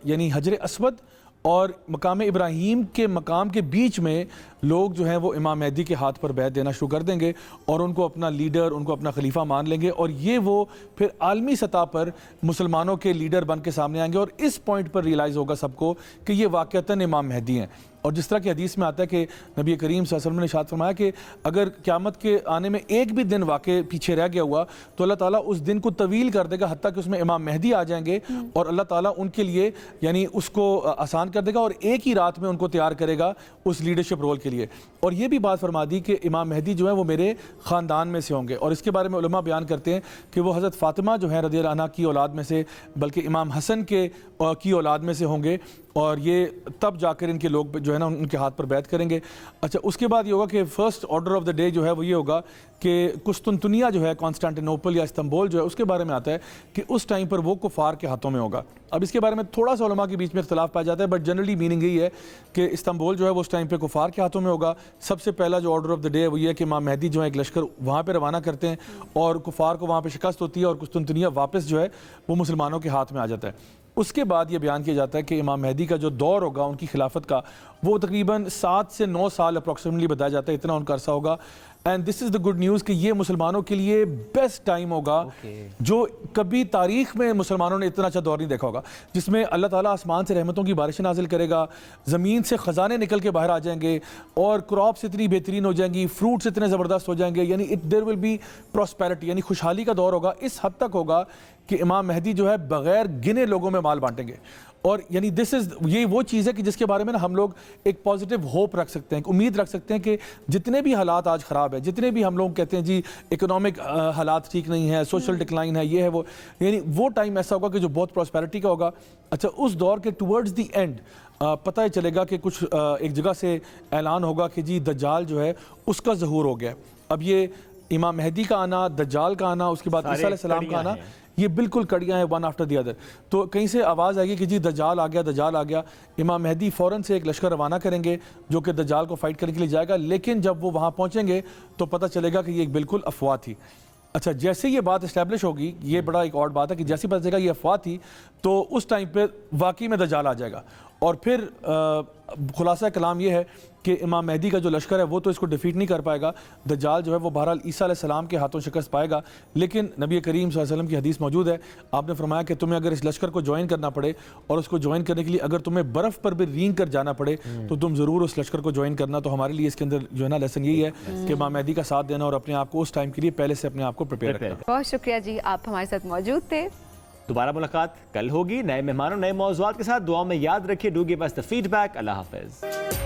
यानी हजर अस्वद और मकाम इब्राहीम के मकाम के बीच में लोग जो हैं वो इमाम मेहदी के हाथ पर बैत देना शुरू कर देंगे और उनको अपना लीडर, उनको अपना खलीफा मान लेंगे और ये वो फिर आलमी सतह पर मुसलमानों के लीडर बन के सामने आएंगे। और इस पॉइंट पर रियलाइज़ होगा सबको कि ये वाक़तन इमाम मेहदी हैं। और जिस तरह की हदीस में आता है कि नबी करीम सल्लल्लाहु अलैहि वसल्लम ने इरशाद फरमाया कि अगर क़यामत के आने में एक भी दिन वाक़ई पीछे रह गया हुआ तो अल्लाह ताला उस दिन को तवील कर देगा हत्ता कि उसमें इमाम मेहदी आ जाएंगे और अल्लाह ताला उनके लिए यानी उसको आसान कर देगा और एक ही रात में उनको तैयार करेगा उस लीडरशिप रोल के लिए। और ये भी बात फरमा दी कि इमाम मेहदी जो है वो मेरे ख़ानदान में से होंगे। और इसके बारे में उलमा बयान करते हैं कि वो हज़रत फ़ातिमा जो है रज़ियल्लाहु अन्हा की औलाद में से, बल्कि इमाम हसन की औलाद में से होंगे और ये तब जाकर इनके लोग जो है ना उनके हाथ पर बैत करेंगे। अच्छा, उसके बाद ये होगा कि first order of the day जो है वो ये होगा कि कुस्तुनतुनिया जो है कॉन्स्टेंटिनोपल या इस्तांबुल जो है उसके बारे में आता है कि उस टाइम पर वो कुफार के हाथों में होगा। अब इसके बारे में थोड़ा सा उलमा के बीच में इख्तलाफ पाया जाता है, बट जनरली मीनिंग यही है कि इस्तांबुल जो है वो उस टाइम पे कुफार के हाथों में होगा। सबसे पहला जो ऑर्डर ऑफ द डे है वो ये है कि इमाम मेहदी जो है एक लश्कर वहाँ पर रवाना करते हैं और कुफार को वहाँ पर शिकस्त होती है और कुस्तुनतुनिया वापस जो है वो मुसलमानों के हाथ में आ जाता है। उसके बाद ये बयान किया जाता है कि इमाम मेहदी का जो दौर होगा उनकी खिलाफत का वो तकरीबन 7 से 9 साल अप्रॉक्सीमेटली बताया जाता है, इतना उनका अरसा होगा। And this is the good news कि ये मुसलमानों के लिए बेस्ट टाइम होगा जो कभी तारीख में मुसलमानों ने इतना अच्छा दौर नहीं देखा होगा, जिसमें अल्लाह ताला आसमान से रहमतों की बारिशें नाजिल करेगा, ज़मीन से ख़जाने निकल के बाहर आ जाएंगे और क्रॉप्स इतनी बेहतरीन हो जाएंगी, फ्रूट्स इतने ज़बरदस्त हो जाएंगे, यानी देयर विल बी प्रॉस्पेरिटी, यानी खुशहाली का दौर होगा। इस हद तक होगा कि इमाम मेहदी जो है बग़ैर गिने लोगों में माल बांटेंगे। और यानी दिस इज़ ये वो चीज़ है कि जिसके बारे में ना हम लोग एक पॉजिटिव होप रख सकते हैं, उम्मीद रख सकते हैं कि जितने भी हालात आज ख़राब है, जितने भी हम लोग कहते हैं जी इकोनॉमिक हालात ठीक नहीं है, सोशल डिक्लाइन है, ये है वो, यानी वो टाइम ऐसा होगा कि जो बहुत प्रॉस्पेरिटी का होगा। अच्छा, उस दौर के टुवर्ड्स द एंड पता ही चलेगा कि कुछ एक जगह से ऐलान होगा कि जी दज्जाल जो है उसका ज़हूर हो गया। अब ये इमाम मेहदी का आना, दज्जाल का आना, उसके बाद ईसा अलैहिस्सलाम का आना, ये बिल्कुल कड़ियाँ हैं वन आफ्टर दी अदर। तो कहीं से आवाज़ आएगी कि जी दज्जाल आ गया, दज्जाल आ गया। इमाम मेहदी फ़ौरन से एक लश्कर रवाना करेंगे जो कि दज्जाल को फाइट करने के लिए जाएगा, लेकिन जब वो वहाँ पहुँचेंगे तो पता चलेगा कि ये एक बिल्कुल अफवाह थी। अच्छा, जैसे ये बात इस्टेब्लिश होगी, ये बड़ा एक और बात है कि जैसे पता चलेगा ये अफवाह थी तो उस टाइम पे वाकई में दज्जाल आ जाएगा। और फिर खुलासा कलाम ये है कि इमाम मेहदी का जो लश्कर है वो तो इसको डिफीट नहीं कर पाएगा। दज्जाल जो है वो बहरहाल ईसा अलैहिस्सलाम के हाथों शिकस्त पाएगा, लेकिन नबी करीम सल्लल्लाहु अलैहि वसल्लम की हदीस मौजूद है, आपने फरमाया कि तुम्हें अगर इस लश्कर को ज्वाइन करना पड़े और उसको ज्वाइन करने के लिए अगर तुम्हें बर्फ़ पर भी रींग कर जाना पड़े तो तुम ज़रूर उस लश्कर को ज्वाइन करना। तो हमारे लिए इसके अंदर जो है ना लेसन यही है कि इमाम मेहदी का साथ देना और अपने आप को उस टाइम के लिए पहले से अपने आप को प्रिपेयर करना। बहुत शुक्रिया जी, आप हमारे साथ मौजूद थे। दोबारा मुलाकात कल होगी नए मेहमानों नए मौज़ूआत के साथ। दुआ में याद रखिए, do give us the feedback. अल्लाह हाफ़िज़।